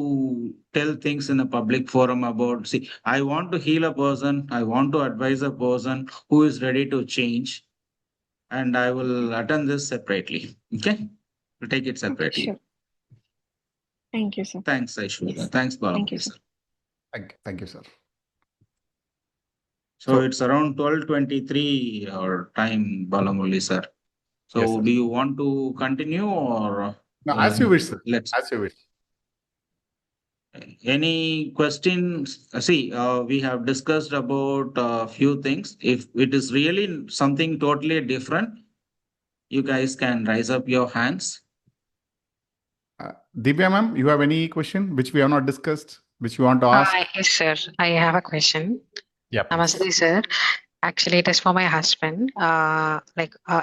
tell things in a public forum about, see, I want to heal a person. I want to advise a person who is ready to change, and I will attend this separately. Okay. We'll take it Okay, separately. sure. Thank you, sir. Thanks, Aishwarya. Yes. Thanks, Thank you, Balamurli sir. sir. Thank you, sir. So it's around 12:23 our time, Balamurli sir. So Yes, sir. do you want to continue or No, as you wish, sir. let's As you wish. any questions? See, we have discussed about a few things. If it is really something totally different, you guys can raise up your hands. Divya ma'am, you have any question which we have not discussed, which you want to ask? Yes, sir. I have a question. Yeah, please. Namaste, sir. Actually, it is for my husband.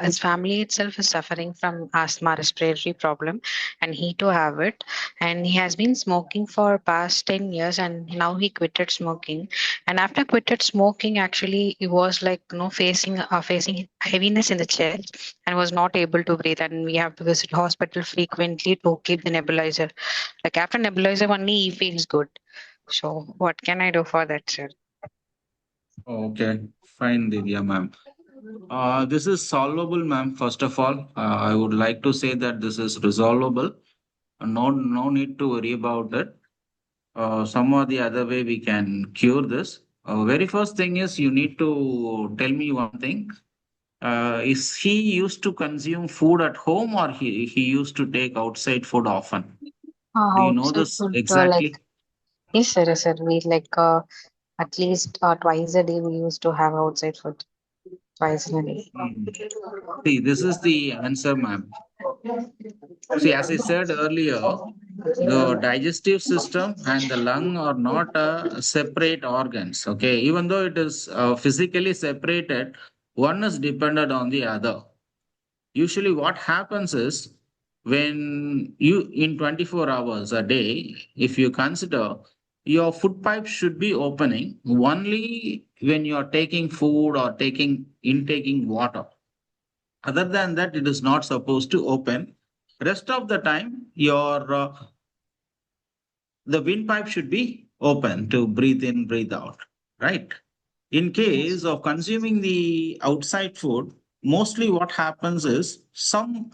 His family itself is suffering from asthma, respiratory problem, and he too have it. And he has been smoking for past 10 years, and now he quitted smoking. And after quitted smoking, actually, he was like facing heaviness in the chest and was not able to breathe. And we have to visit hospital frequently to keep the nebulizer. Like after nebulizer, only he feels good. So, what can I do for that, sir? Okay, fine, Divya ma'am. This is solvable, ma'am. First of all, I would like to say that this is resolvable. No need to worry about it. Some or the other way we can cure this. Very first thing is you need to tell me one thing. Is he used to consume food at home or he used to take outside food often? Do you know Outside this food, exactly? yes, sir, yes, sir. We at least twice a day we used to have outside food, twice in a day. Hmm. See, this is the answer, ma'am. See, as I said earlier, the digestive system and the lung are not separate organs. Okay, even though it is physically separated, one is dependent on the other. Usually, what happens is when you in 24 hours a day, if you consider your food pipe should be opening only when you are taking food or intaking water. Other than that, it is not supposed to open. Rest of the time, the windpipe should be open to breathe in, breathe out, right? In case of consuming the outside food, mostly what happens is some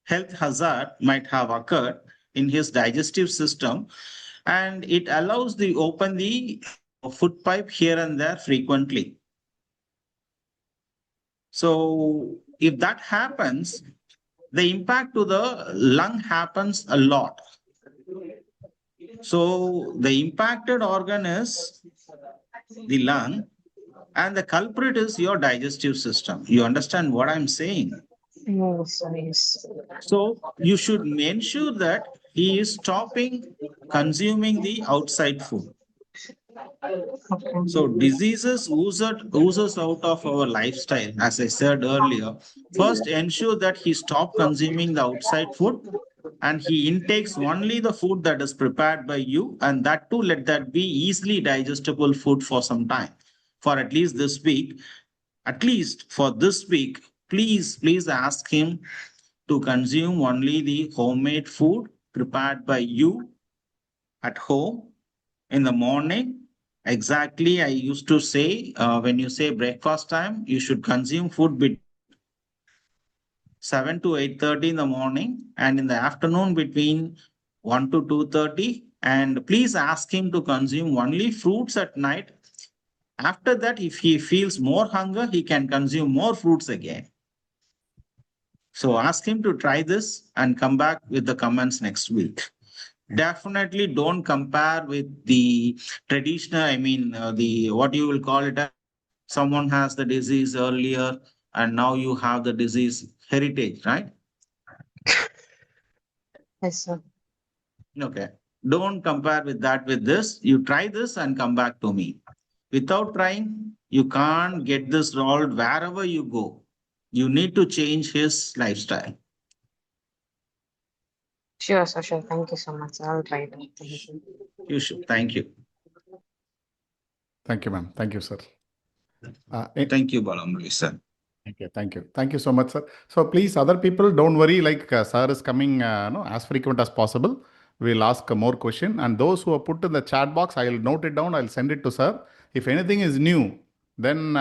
health hazard might have occurred in his digestive system, and it allows the open the food pipe here and there frequently. So if that happens, the impact to the lung happens a lot. So the impacted organ is the lung, and the culprit is your digestive system. You understand what I'm saying? Yes. So you should ensure that he is stopping consuming the outside food. So diseases oozes out of our lifestyle. As I said earlier, first ensure that he stop consuming the outside food and he intakes only the food that is prepared by you, and that too let that be easily digestible food for some time, for at least this week. At least for this week, please ask him to consume only the homemade food prepared by you at home in the morning. Exactly, I used to say when you say breakfast time, you should consume food between 7 to 8:30 in the morning, and in the afternoon between 1 to 2:30. And please ask him to consume only fruits at night. After that, if he feels more hunger, he can consume more fruits again. So ask him to try this and come back with the comments next week. Definitely don't compare with the traditional, what you will call it, someone has the disease earlier and now you have the disease heritage, right? Yes, sir. Okay. Don't compare with that with this. You try this and come back to me. Without trying, you can't get this rolled wherever you go. You need to change his lifestyle. Sure, sir. Sure. Thank you so much. I'll try it. Thank you. You should. Thank you. Thank you, ma'am. Thank you, sir. Thank you, Balamri, sir. Okay, thank you. Thank you so much, sir. So please, other people, don't worry, like sir is coming as frequent as possible. We'll ask more question. And those who are put in the chat box, I'll note it down. I'll send it to sir. If anything is new, then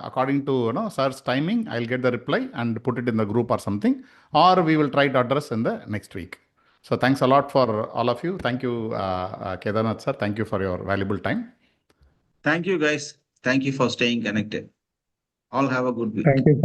according to sir's timing, I'll get the reply and put it in the group or something. Or we will try to address in the next week. So thanks a lot for all of you. Thank you, Kedarnath sir. Thank you for your valuable time. Thank you, guys. Thank you for staying connected. All have a good week. Thank you so much.